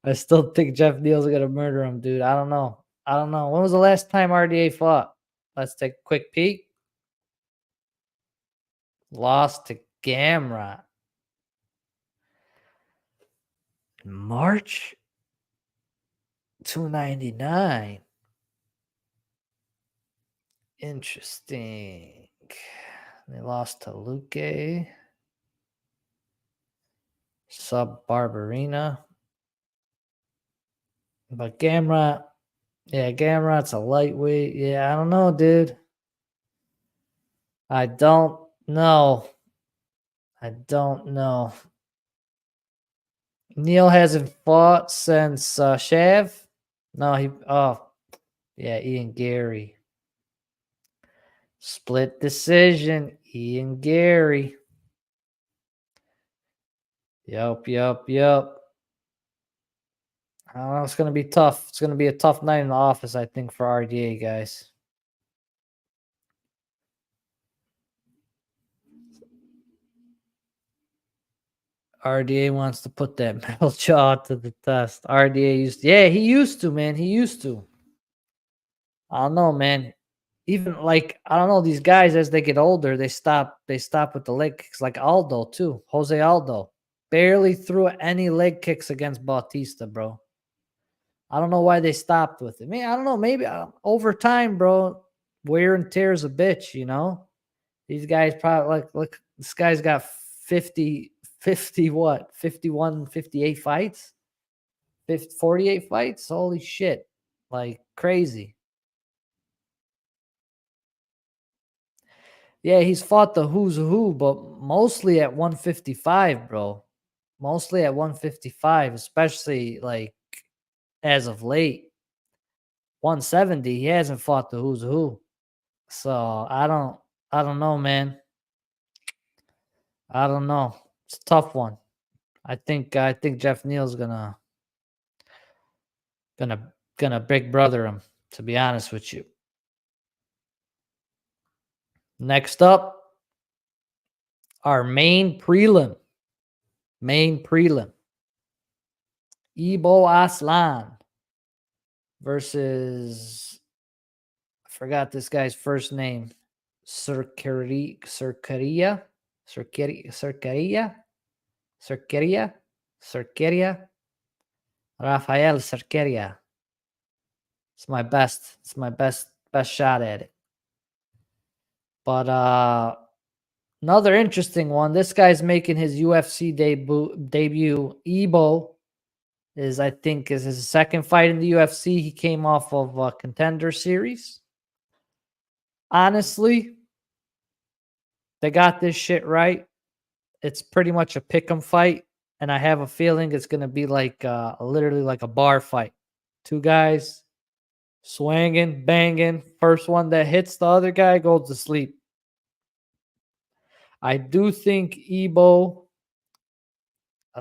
B: I still think Jeff Neal's gonna murder him, dude. I don't know. When was the last time RDA fought? Let's take a quick peek. Lost to Gamrot. March 299. Interesting. They lost to Luque. Sub Barberina. But Gamrot, Gamrot's a lightweight. Yeah, I don't know, dude. I don't know. Neal hasn't fought since Shav. No, Ian Gary. Split decision, Ian Gary. Yup. I don't know. It's going to be tough. It's going to be a tough night in the office, I think, for RDA, guys. RDA wants to put that metal jaw to the test. RDA he used to, man. He used to. I don't know, man. Even like, I don't know, these guys, as they get older, they stop with the leg kicks, like Aldo too. Jose Aldo barely threw any leg kicks against Bautista, bro. I don't know why they stopped with it. Man, I don't know. Maybe over time, bro, wear and tear is a bitch, you know? These guys probably, look, this guy's got 50 what? 51, 58 fights? 48 fights? Holy shit. Like, crazy. Yeah, he's fought the who's who, but mostly at 155, bro. Mostly at 155, especially like as of late. 170, he hasn't fought the who's who. So I don't know, man. I don't know. It's a tough one. I think Jeff Neal's gonna big brother him, to be honest with you. Next up, our main prelim. Ibo Aslan versus, I forgot this guy's first name. Cerqueria. Rafael Cerqueria. It's my best shot at it. But another interesting one. This guy's making his UFC debut. Ibo is his second fight in the UFC. He came off of a Contender Series. Honestly, they got this shit right. It's pretty much a pick 'em fight, and I have a feeling it's gonna be like literally like a bar fight. Two guys swinging, banging. First one that hits the other guy goes to sleep. I do think Ebo.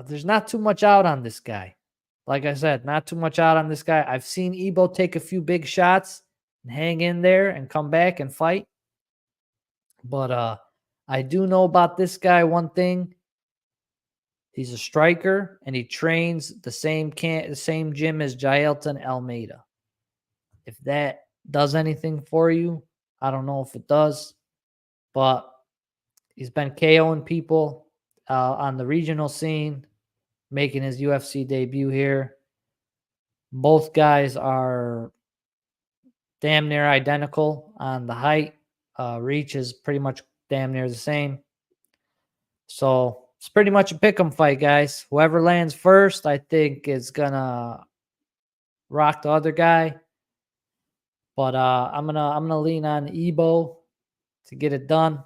B: There's not too much out on this guy. Like I said, not too much out on this guy. I've seen Ebo take a few big shots and hang in there and come back and fight. But I do know about this guy one thing. He's a striker and he trains the same gym as Jailton Almeida. If that does anything for you, I don't know if it does, but he's been KOing people on the regional scene, making his UFC debut here. Both guys are damn near identical on the height. Reach is pretty much damn near the same. So it's pretty much a pick 'em fight, guys. Whoever lands first, I think, is gonna rock the other guy. But I'm gonna lean on Ebo to get it done.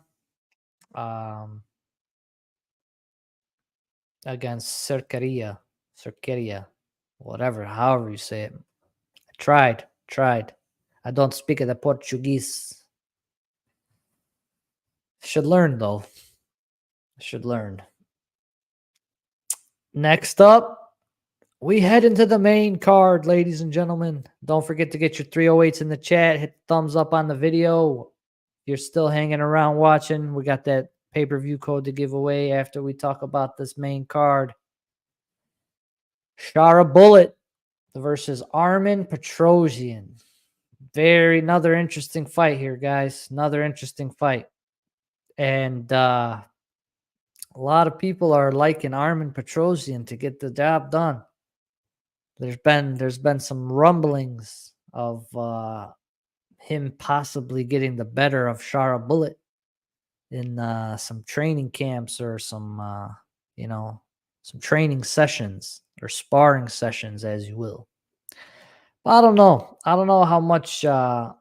B: Against Cerqueria, whatever, however you say it. I tried. I don't speak the Portuguese. Should learn though. Should learn. Next up, we head into the main card, ladies and gentlemen. Don't forget to get your 308s in the chat. Hit the thumbs up on the video. If you're still hanging around watching, we got that pay-per-view code to give away after we talk about this main card. Shara Bullet versus Armin Petrosian. Another interesting fight here, guys. Another interesting fight. And a lot of people are liking Armin Petrosian to get the job done. There's been some rumblings of him possibly getting the better of Shara Bullet in some training camps or some some training sessions or sparring sessions, as you will. But I don't know. I don't know how much how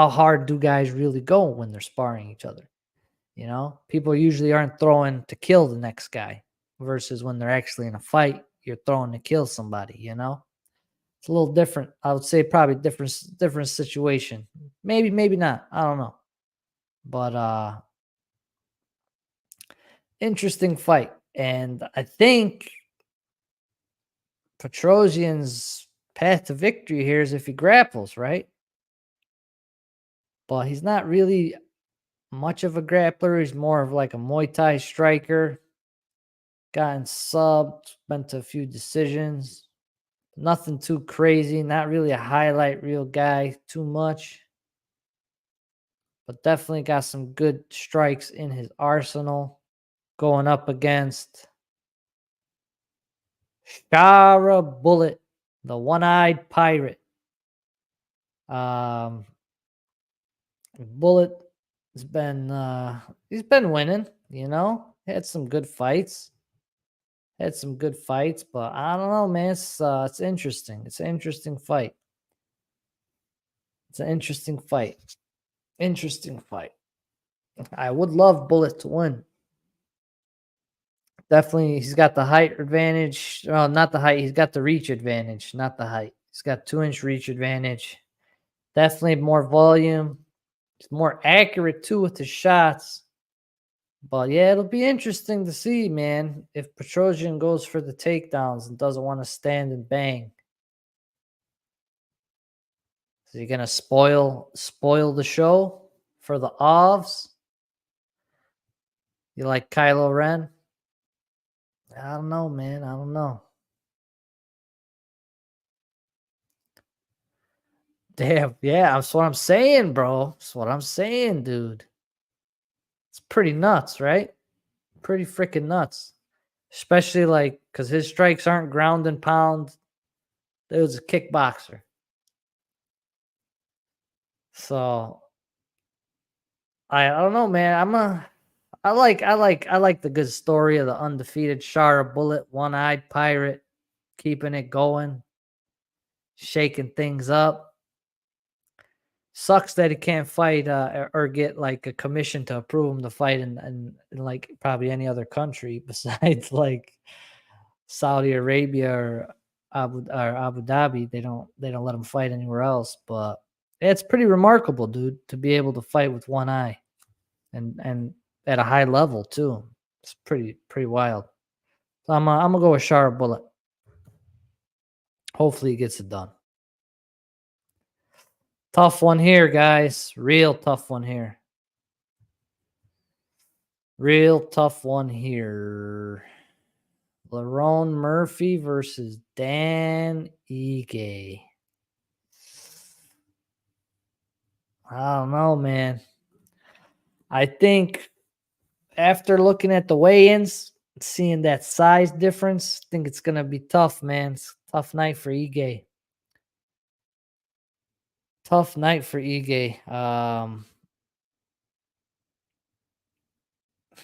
B: hard do guys really go when they're sparring each other? You know, people usually aren't throwing to kill the next guy versus when they're actually in a fight, you're throwing to kill somebody, you know? It's a little different. I would say probably different situation. Maybe not. I don't know. But interesting fight. And I think Petrosian's path to victory here is if he grapples, right? But he's not really much of a grappler. He's more of like a Muay Thai striker. Gotten subbed, been to a few decisions. Nothing too crazy. Not really a highlight reel guy too much. But definitely got some good strikes in his arsenal. Going up against Shara Bullet, the one-eyed pirate. Bullet has been he's been winning, you know. Had some good fights. But I don't know, man. It's interesting. It's an interesting fight. I would love Bullet to win. Definitely, he's got the height advantage. Well, not the height. He's got the reach advantage, not the height. He's got 2-inch reach advantage. Definitely more volume. He's more accurate, too, with his shots. But, yeah, it'll be interesting to see, man, if Petrosian goes for the takedowns and doesn't want to stand and bang. Is he going to spoil the show for the Ovs? You like Kylo Ren? I don't know, man. I don't know. Damn, yeah, that's what I'm saying, bro. That's what I'm saying, dude. It's pretty nuts, right? Pretty freaking nuts. Especially like because his strikes aren't ground and pound. It was a kickboxer. So I don't know, man. I like the good story of the undefeated Shara Bullet, one-eyed pirate, keeping it going, shaking things up. Sucks that he can't fight or get like a commission to approve him to fight in like probably any other country besides like Saudi Arabia or Abu Dhabi. They don't let him fight anywhere else. But it's pretty remarkable, dude, to be able to fight with one eye and at a high level too. It's pretty wild. So I'm gonna go with Sharp Bullet. Hopefully he gets it done. Tough one here, guys. Real tough one here. Real tough one here. Lerone Murphy versus Dan Ige. I don't know, man. I think after looking at the weigh-ins, seeing that size difference, I think it's gonna be tough, man. It's a tough night for Ige. Tough night for Ige.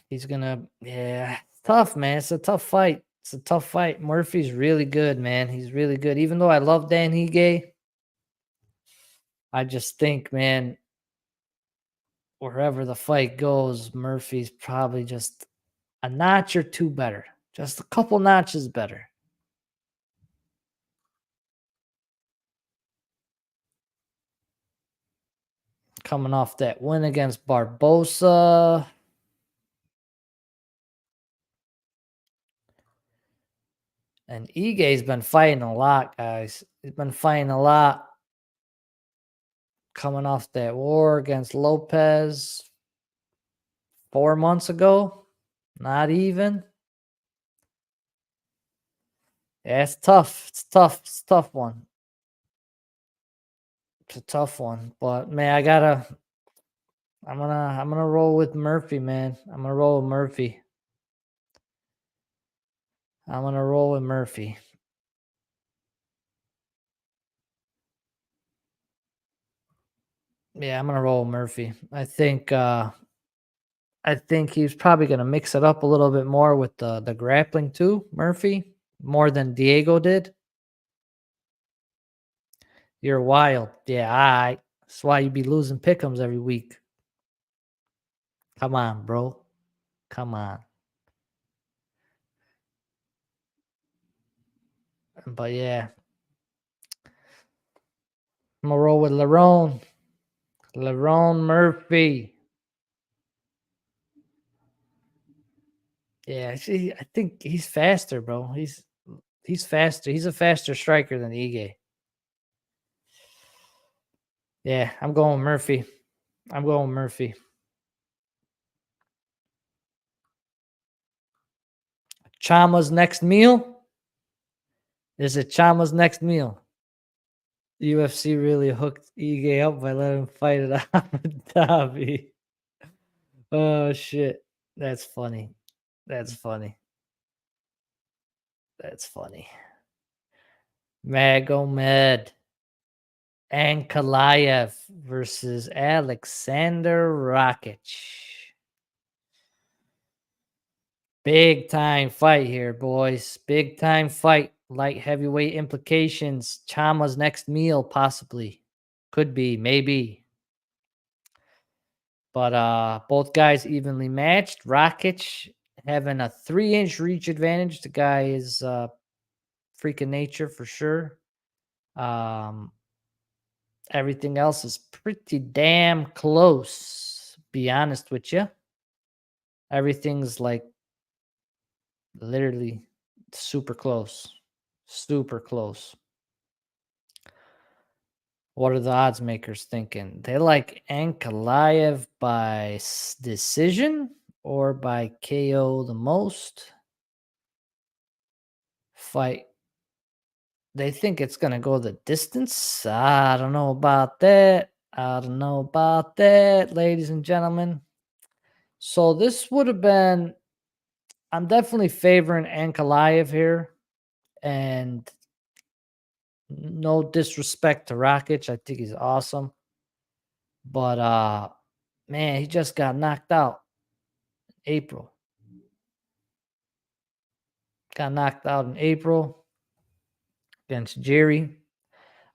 B: He's gonna, yeah, tough, man. It's a tough fight. It's a tough fight. Murphy's really good, man. He's really good. Even though I love Dan Ige, I just think, man, wherever the fight goes, Murphy's probably just a notch or two better. Just a couple notches better. Coming off that win against Barbosa. And Ige's been fighting a lot, guys. He's been fighting a lot. Coming off that war against Lopez 4 months ago. Not even. Yeah, it's tough. It's tough. It's a tough one. It's a tough one. But man, I'm gonna roll with Murphy, man. I'm gonna roll with Murphy. I'm gonna roll with Murphy. Yeah, I'm gonna roll with Murphy. I think he's probably gonna mix it up a little bit more with the grappling too, Murphy, more than Diego did. You're wild. Yeah, I. That's why you be losing pick'ems every week. Come on, bro. Come on. But yeah, I'm gonna roll with Lerone. Lerone Murphy. Yeah, see, I think he's faster, bro. He's faster. He's a faster striker than Ige. Yeah, I'm going Murphy. I'm going Murphy. Chama's next meal? Is it Chama's next meal? UFC really hooked Ige up by letting him fight at Abu Dhabi. Oh shit. That's funny. That's funny. That's funny. Magomed Ankalaev versus Alexander Rakic. Big time fight here, boys. Big time fight. Light heavyweight implications. Chama's next meal, possibly. Could be, maybe. But both guys evenly matched. Rakic having a 3-inch reach advantage. The guy is freaking nature for sure. Everything else is pretty damn close. Be honest with you. Everything's like literally super close. Super close. What are the odds makers thinking? They like Ankalaev by decision or by KO the most? Fight. They think it's going to go the distance. I don't know about that. I don't know about that, ladies and gentlemen. So this would have been, I'm definitely favoring Ankalaev here. And no disrespect to Rakic. I think he's awesome. But man, he just got knocked out in April. Got knocked out in April against Jerry.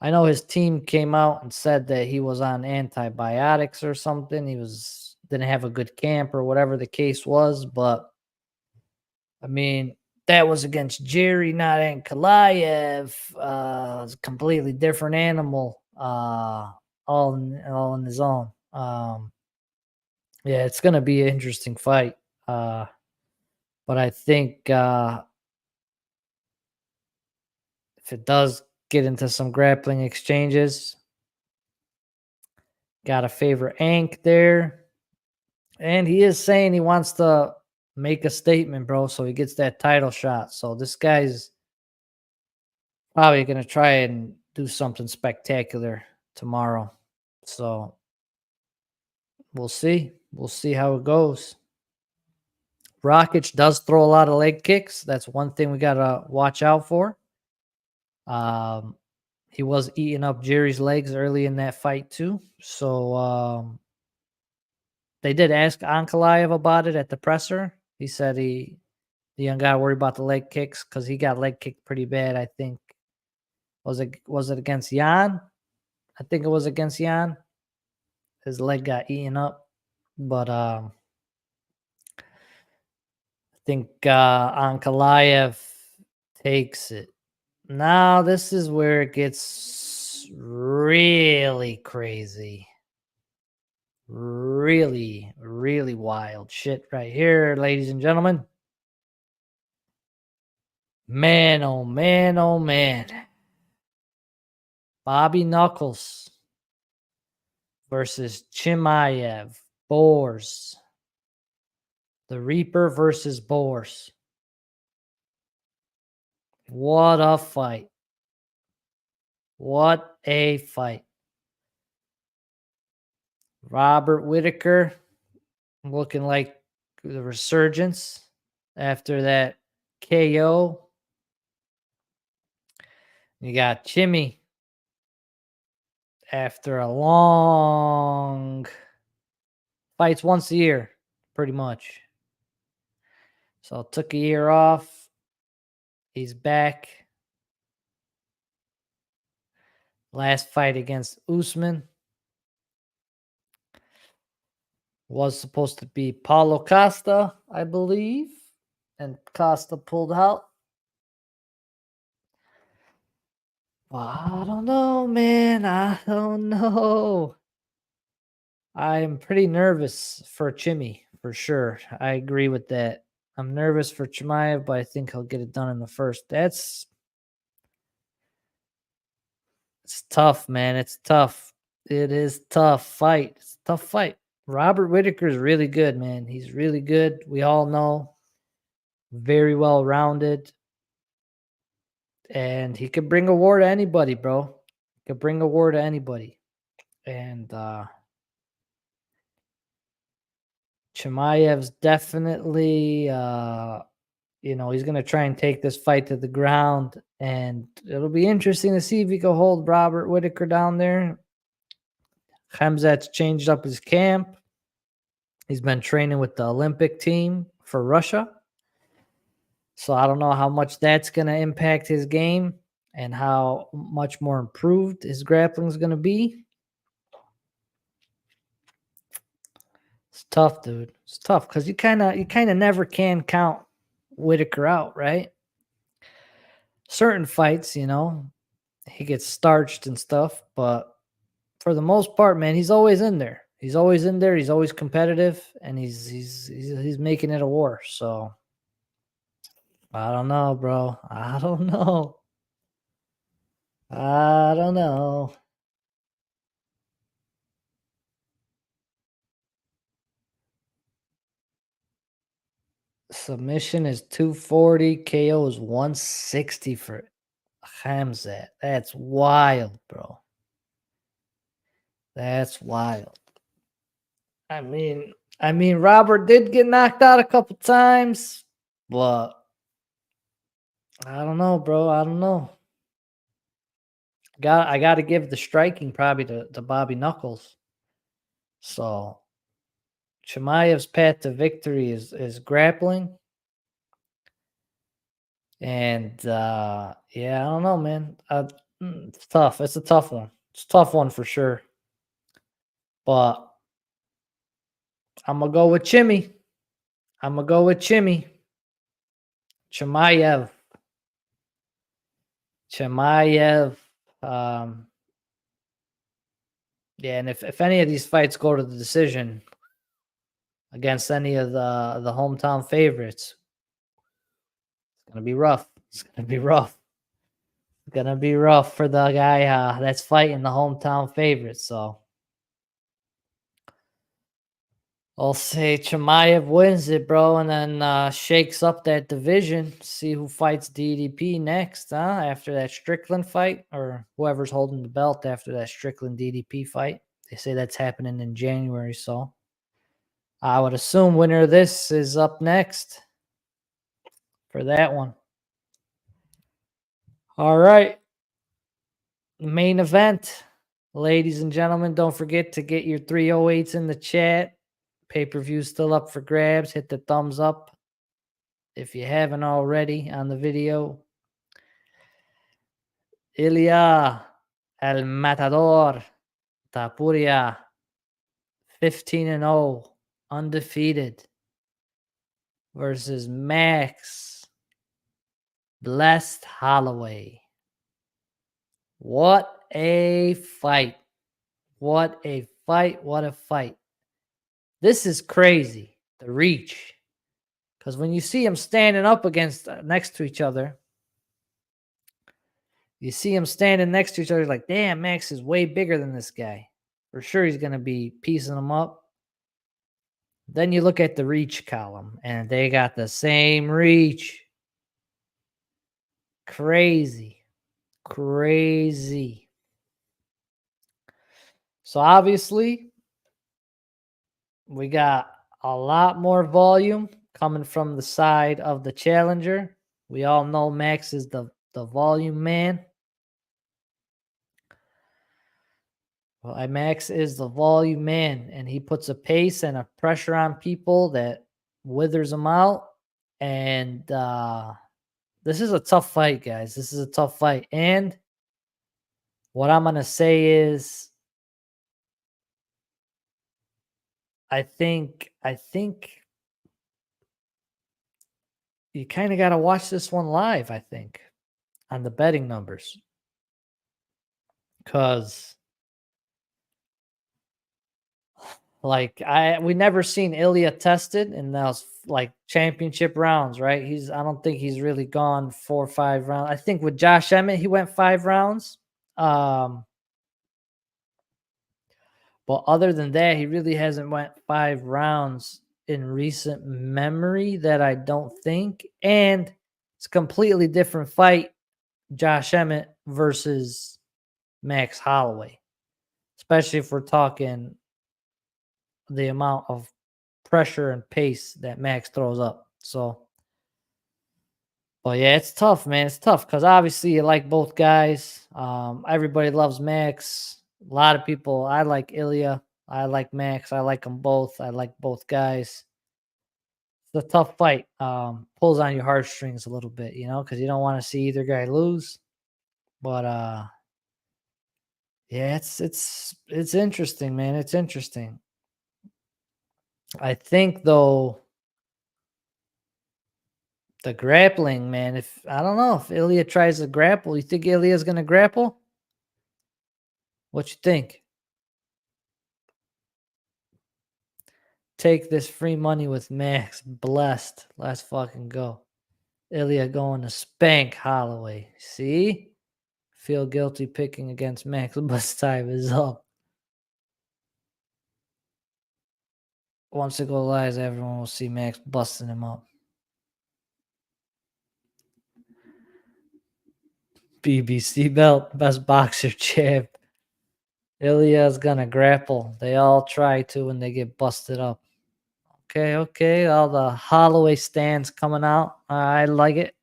B: I know his team came out and said that he was on antibiotics or something. He didn't have a good camp or whatever the case was. But I mean, that was against Jerry, not Ankalaev. It's a completely different animal. All in his own. Yeah, it's gonna be an interesting fight. But I think if it does get into some grappling exchanges, got to favor Ank there. And he is saying he wants to make a statement, bro, so he gets that title shot. So this guy's probably going to try and do something spectacular tomorrow. So we'll see. We'll see how it goes. Rakic does throw a lot of leg kicks. That's one thing we got to watch out for. He was eating up Jerry's legs early in that fight too. So they did ask Ankalaev about it at the presser. He said the young guy worried about the leg kicks because he got leg kicked pretty bad. I think was it against Jan? I think it was against Jan. His leg got eaten up, but I think Ankalaev takes it. Now this is where it gets really crazy. Really, really wild shit right here, ladies and gentlemen. Man, oh man, oh man. Bobby Knuckles versus Chimaev. Boars. The Reaper versus Boars. What a fight. What a fight. Robert Whittaker looking like the resurgence after that KO. You got Chimmy after a long fights once a year, pretty much. So took a year off. He's back. Last fight against Usman was supposed to be Paulo Costa, I believe. And Costa pulled out. Well, I don't know, man. I don't know. I'm pretty nervous for Chimmy, for sure. I agree with that. I'm nervous for Chimaev, but I think he'll get it done in the first. It's tough, man. It's tough. It is tough fight. It's a tough fight. Robert Whittaker is really good, man. He's really good. We all know. Very well rounded. And he could bring a war to anybody, bro. He could bring a war to anybody. And Chimaev's definitely he's gonna try and take this fight to the ground. And it'll be interesting to see if he can hold Robert Whittaker down there. Khamzat's changed up his camp. He's been training with the Olympic team for Russia. So I don't know how much that's going to impact his game and how much more improved his grappling is going to be. It's tough, dude. It's tough because you kind of never can count Whittaker out, right? Certain fights, he gets starched and stuff, but for the most part, man, he's always in there. He's always in there. He's always competitive, and he's making it a war. So I don't know, bro. I don't know. I don't know. Submission is 240. KO is 160 for Khamzat. That's wild, bro. That's wild. I mean, Robert did get knocked out a couple times, but I don't know, bro. I don't know. I got to give the striking probably to Bobby Knuckles. So Chimaev's path to victory is grappling. And yeah, I don't know, man. It's tough. It's a tough one. It's a tough one for sure. But I'm gonna go with Chimmy. I'm gonna go with Chimmy. Chimaev. Chimaev. Um, yeah, and if any of these fights go to the decision against any of the hometown favorites, it's gonna be rough. It's gonna be rough. It's gonna be rough for the guy that's fighting the hometown favorites. So I'll say Chimaev wins it, bro, and then shakes up that division. See who fights DDP next, huh? After that Strickland fight, or whoever's holding the belt after that Strickland DDP fight. They say that's happening in January, so I would assume winner of this is up next for that one. All right. Main event. Ladies and gentlemen, don't forget to get your 308s in the chat. Pay-per-view still up for grabs. Hit the thumbs up if you haven't already on the video. Ilya El Matador Tapuria, 15-0, undefeated, versus Max Blessed Holloway. What a fight. What a fight. What a fight. This is crazy, the reach. Because when you see them standing up against next to each other, you see them standing next to each other, like, damn, Max is way bigger than this guy. For sure he's going to be piecing them up. Then you look at the reach column, and they got the same reach. Crazy. Crazy. So obviously, we got a lot more volume coming from the side of the challenger. We all know Max is the volume man. Well, Max is the volume man, and he puts a pace and a pressure on people that withers them out. And this is a tough fight, guys. This is a tough fight. And what I'm going to say is I think you kind of got to watch this one live, I think, on the betting numbers. Because like we never seen Ilya tested in those like championship rounds, right? I don't think he's really gone 4 or 5 rounds. I think with Josh Emmett, he went 5 rounds. But other than that, he really hasn't went 5 rounds in recent memory, that I don't think. And it's a completely different fight, Josh Emmett versus Max Holloway, especially if we're talking the amount of pressure and pace that Max throws up. So, but yeah, it's tough, man. It's tough because obviously you like both guys. Everybody loves Max. A lot of people. I like Ilya. I like Max. I like them both. I like both guys. It's a tough fight. Pulls on your heartstrings a little bit, because you don't want to see either guy lose. But yeah, it's interesting, man. It's interesting. I think though, the grappling, man. I don't know if Ilya tries to grapple. You think Ilya's gonna grapple? What you think? Take this free money with Max. Blessed. Let's fucking go. Ilya going to spank Holloway. See? Feel guilty picking against Max, but time is up. Once it goes live, everyone will see Max busting him up. BBC belt, best boxer champ. Ilya's gonna grapple. They all try to when they get busted up. Okay. All the Holloway stands coming out. I like it.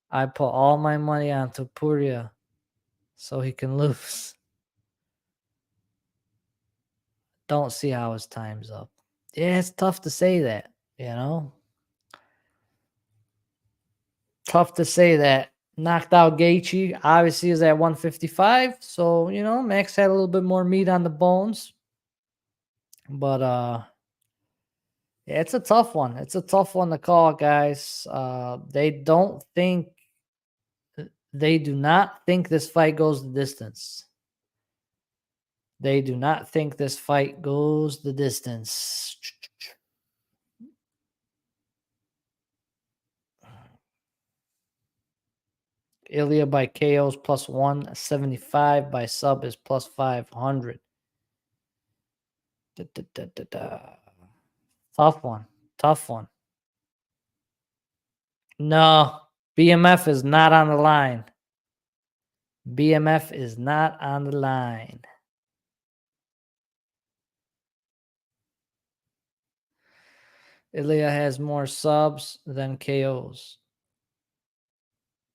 B: I put all my money on Topuria so he can lose. Don't see how his time's up. Yeah, it's tough to say that, Tough to say that. knocked out Gaethje. Obviously, is at 155. So, Max had a little bit more meat on the bones. But yeah, it's a tough one. It's a tough one to call, guys. They do not think this fight goes the distance. They do not think this fight goes the distance. Ilya by KO is plus 175. By sub is plus 500. Da, da, da, da, da. Tough one. Tough one. No, BMF is not on the line. BMF is not on the line. Ilya has more subs than KOs.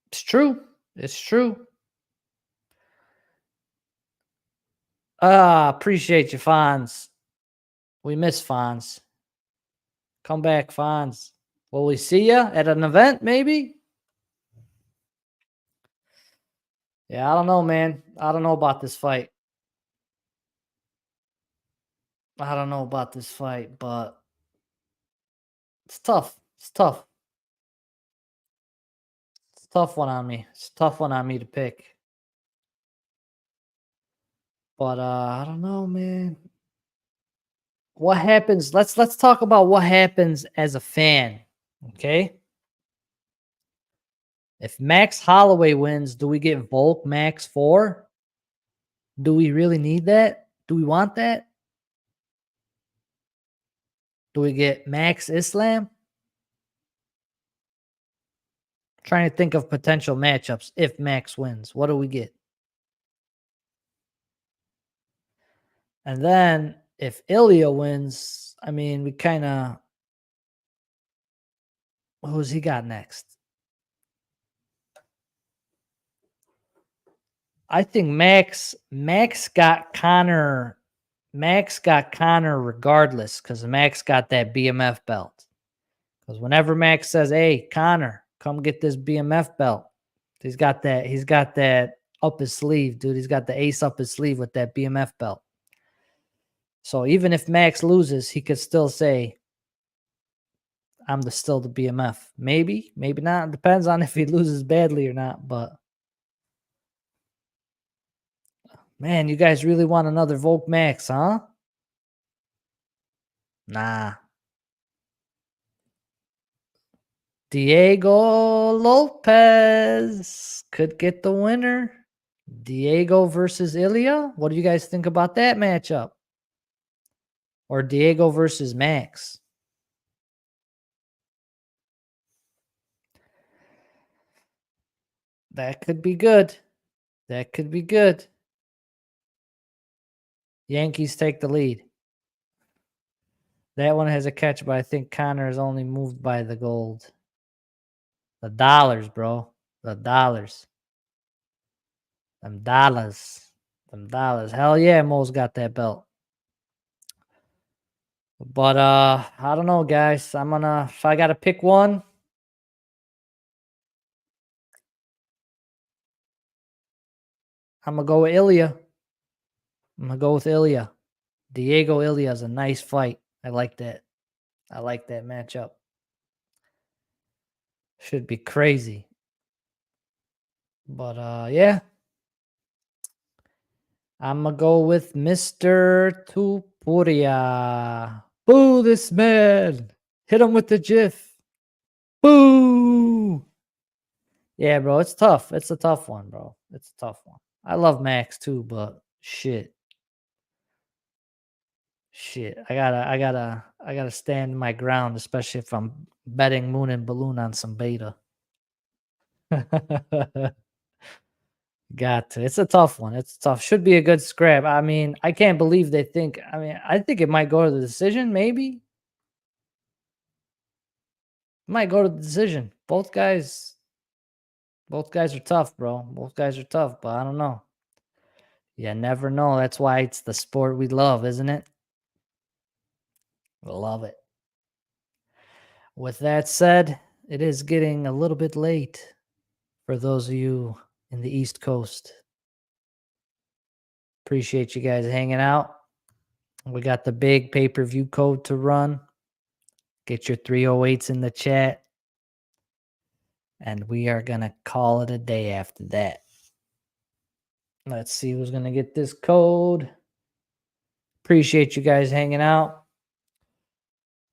B: It's true. It's true. Appreciate you, Fonz. We miss Fonz. Come back, Fonz. Will we see you at an event, maybe? Yeah, I don't know, man. I don't know about this fight. I don't know about this fight, but it's tough. It's tough. It's a tough one on me. It's a tough one on me to pick. But I don't know, man. What happens? Let's talk about what happens as a fan. Okay. If Max Holloway wins, do we get Volk Max 4? Do we really need that? Do we want that? Do we get Max Islam? Trying to think of potential matchups if Max wins. What do we get? And then if Ilya wins, I mean, we kind of, who's he got next? I think Max got Connor regardless because Max got that BMF belt. Because whenever Max says, "Hey, Connor, come get this BMF belt," he's got that up his sleeve, dude. He's got the ace up his sleeve with that BMF belt. So even if Max loses, he could still say, "I'm still the BMF." Maybe, maybe not. Depends on if he loses badly or not. But man, you guys really want another Volk Max, huh? Nah. Diego Lopez could get the winner. Diego versus Ilya. What do you guys think about that matchup? Or Diego versus Max? That could be good. That could be good. Yankees take the lead. That one has a catch, but I think Connor is only moved by the gold. The dollars, bro. The dollars. Them dollars. Them dollars. Hell yeah, Mo's got that belt. But I don't know, guys. If I gotta pick one, I'm gonna go with Ilya. I'm gonna go with Ilya. Diego Ilya is a nice fight. I like that. I like that matchup. Should be crazy. But yeah. I'm gonna go with Mr. Tupuria. Boo this man. Hit him with the GIF. Boo. Yeah, bro. It's tough. It's a tough one, bro. It's a tough one. I love Max too, but shit. Shit. I gotta stand my ground, especially if I'm betting Moon and Balloon on some beta. Got to. It's a tough one. It's tough. Should be a good scrap. I mean, I can't believe they think. I mean, I think it might go to the decision. Maybe it might go to the decision. Both guys are tough, bro. Both guys are tough, but I don't know. You never know. That's why it's the sport we love, isn't it? We love it. With that said, it is getting a little bit late. for those of you in the East Coast. Appreciate you guys hanging out. We got the big pay-per-view code to run. Get your 308s in the chat. And we are going to call it a day after that. Let's see who's going to get this code. Appreciate you guys hanging out.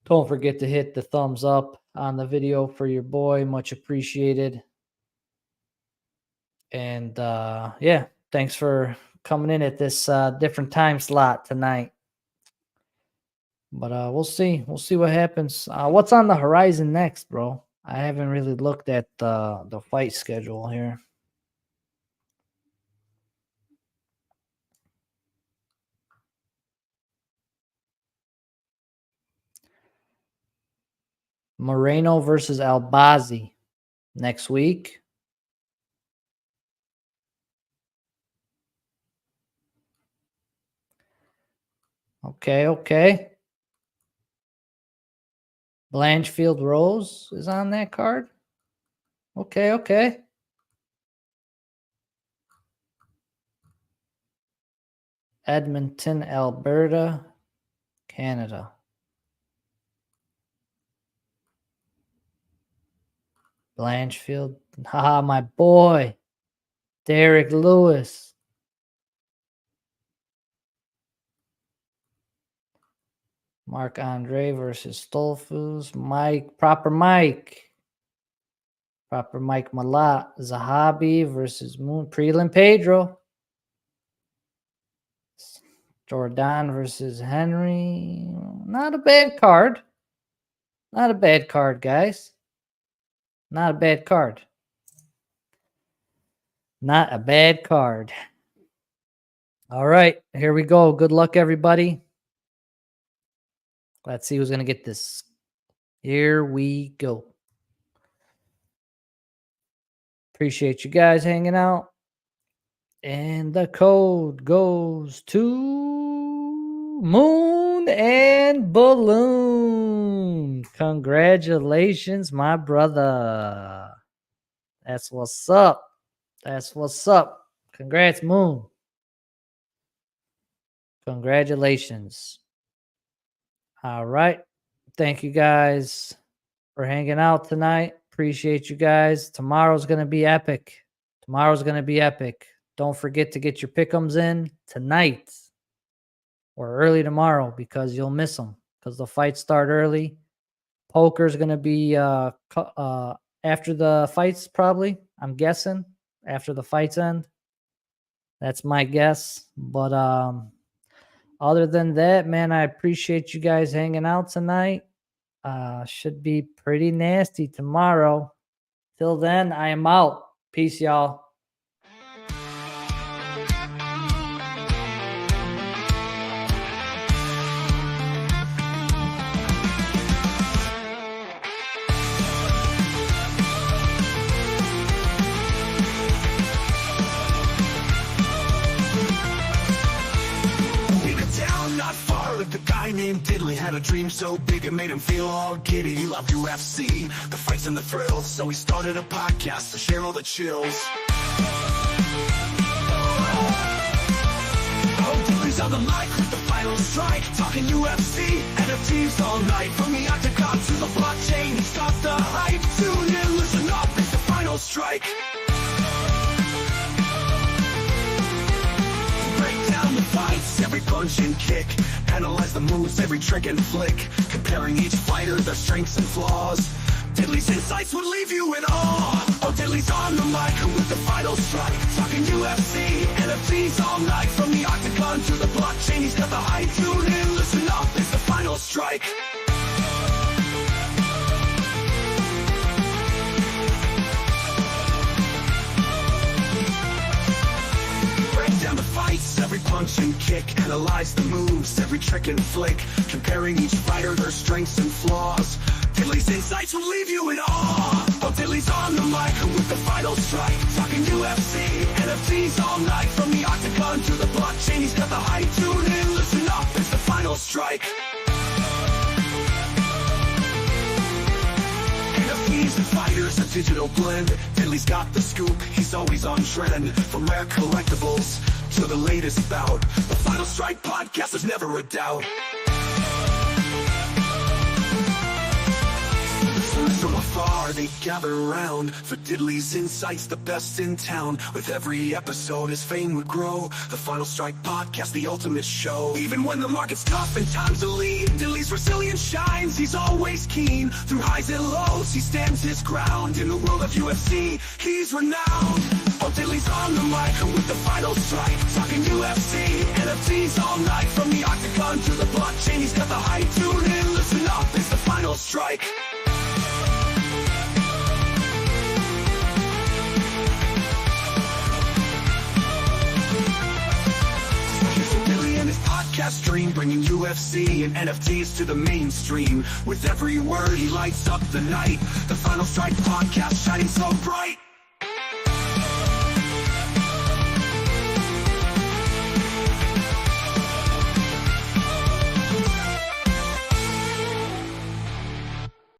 B: Don't forget to hit the thumbs up on the video for your boy. Much appreciated. And yeah, thanks for coming in at this different time slot tonight. But we'll see. We'll see what happens. What's on the horizon next, bro? I haven't really looked at the fight schedule here. Moreno versus Albazi next week. Okay. Blanchfield Rose is on that card. Okay. Edmonton, Alberta, Canada. Blanchfield. My boy. Derek Lewis. Marc-Andre versus Stolfus. Proper Mike Malat. Zahabi versus Moon. Prelim Pedro. Jordan versus Henry. Not a bad card. Guys. Not a bad card. All right, here we go. Good luck, everybody. Let's see who's going to get this. Here we go. Appreciate you guys hanging out. And the code goes to Moon and Balloon. Congratulations, my brother. That's what's up. Congrats, Moon. Congratulations. All right. Thank you guys for hanging out tonight. Appreciate you guys. Tomorrow's going to be epic. Don't forget to get your pick'ems in tonight or early tomorrow because you'll miss them because the fights start early. Poker's going to be after the fights probably, I'm guessing, after the fights end. That's my guess. But other than that, man, I appreciate you guys hanging out tonight. Should be pretty nasty tomorrow. Till then, I am out. Peace, y'all.
A: The guy named Diddley had a dream so big it made him feel all giddy. He loved UFC, the fights and the thrills, so he started a podcast to share all the chills. Oh, Diddley's on the mic with the final strike, talking UFC, NFTs all night. From the octagon to the blockchain, he's got the hype. Tune in, listen up, it's the final strike. Break down the fights, every punch and kick. Analyze the moves, every trick and flick, comparing each fighter, their strengths and flaws. Diddley's insights would leave you in awe. Oh, Diddley's on the mic with the final strike, talking UFC, NFTs all night. From the octagon to the blockchain, he's got the hype. Tune in, listen up, it's the final strike. Down the fights, every punch and kick, analyze the moves, every trick and flick, comparing each fighter, their strengths and flaws. Diddley's insights will leave you in awe. Oh, Diddley's on the mic with the final strike, talking UFC, NFTs all night. From the octagon to the blockchain, he's got the hype. Tune in, listen up, it's the final strike. NFTs and fighters. Here's a digital blend. Diddley's got the scoop, he's always on trend. From rare collectibles to the latest bout, the Final Strike podcast, there's never a doubt. From afar they gather round for Diddley's insights, the best in town. With every episode his fame would grow. The Final Strike podcast, the ultimate show. Even when the market's tough and times are lean, Diddley's resilience shines, he's always keen. Through highs and lows he stands his ground. In the world of UFC he's renowned. Oh, Diddley's on the mic with the Final Strike, talking UFC, NFTs all night. From the octagon to the blockchain, he's got the hype. Tune in, listen up, it's the Final Strike. Podcast dream, bringing UFC and NFTs to the mainstream. With every word he lights up the night. The Final Strike podcast shining so bright.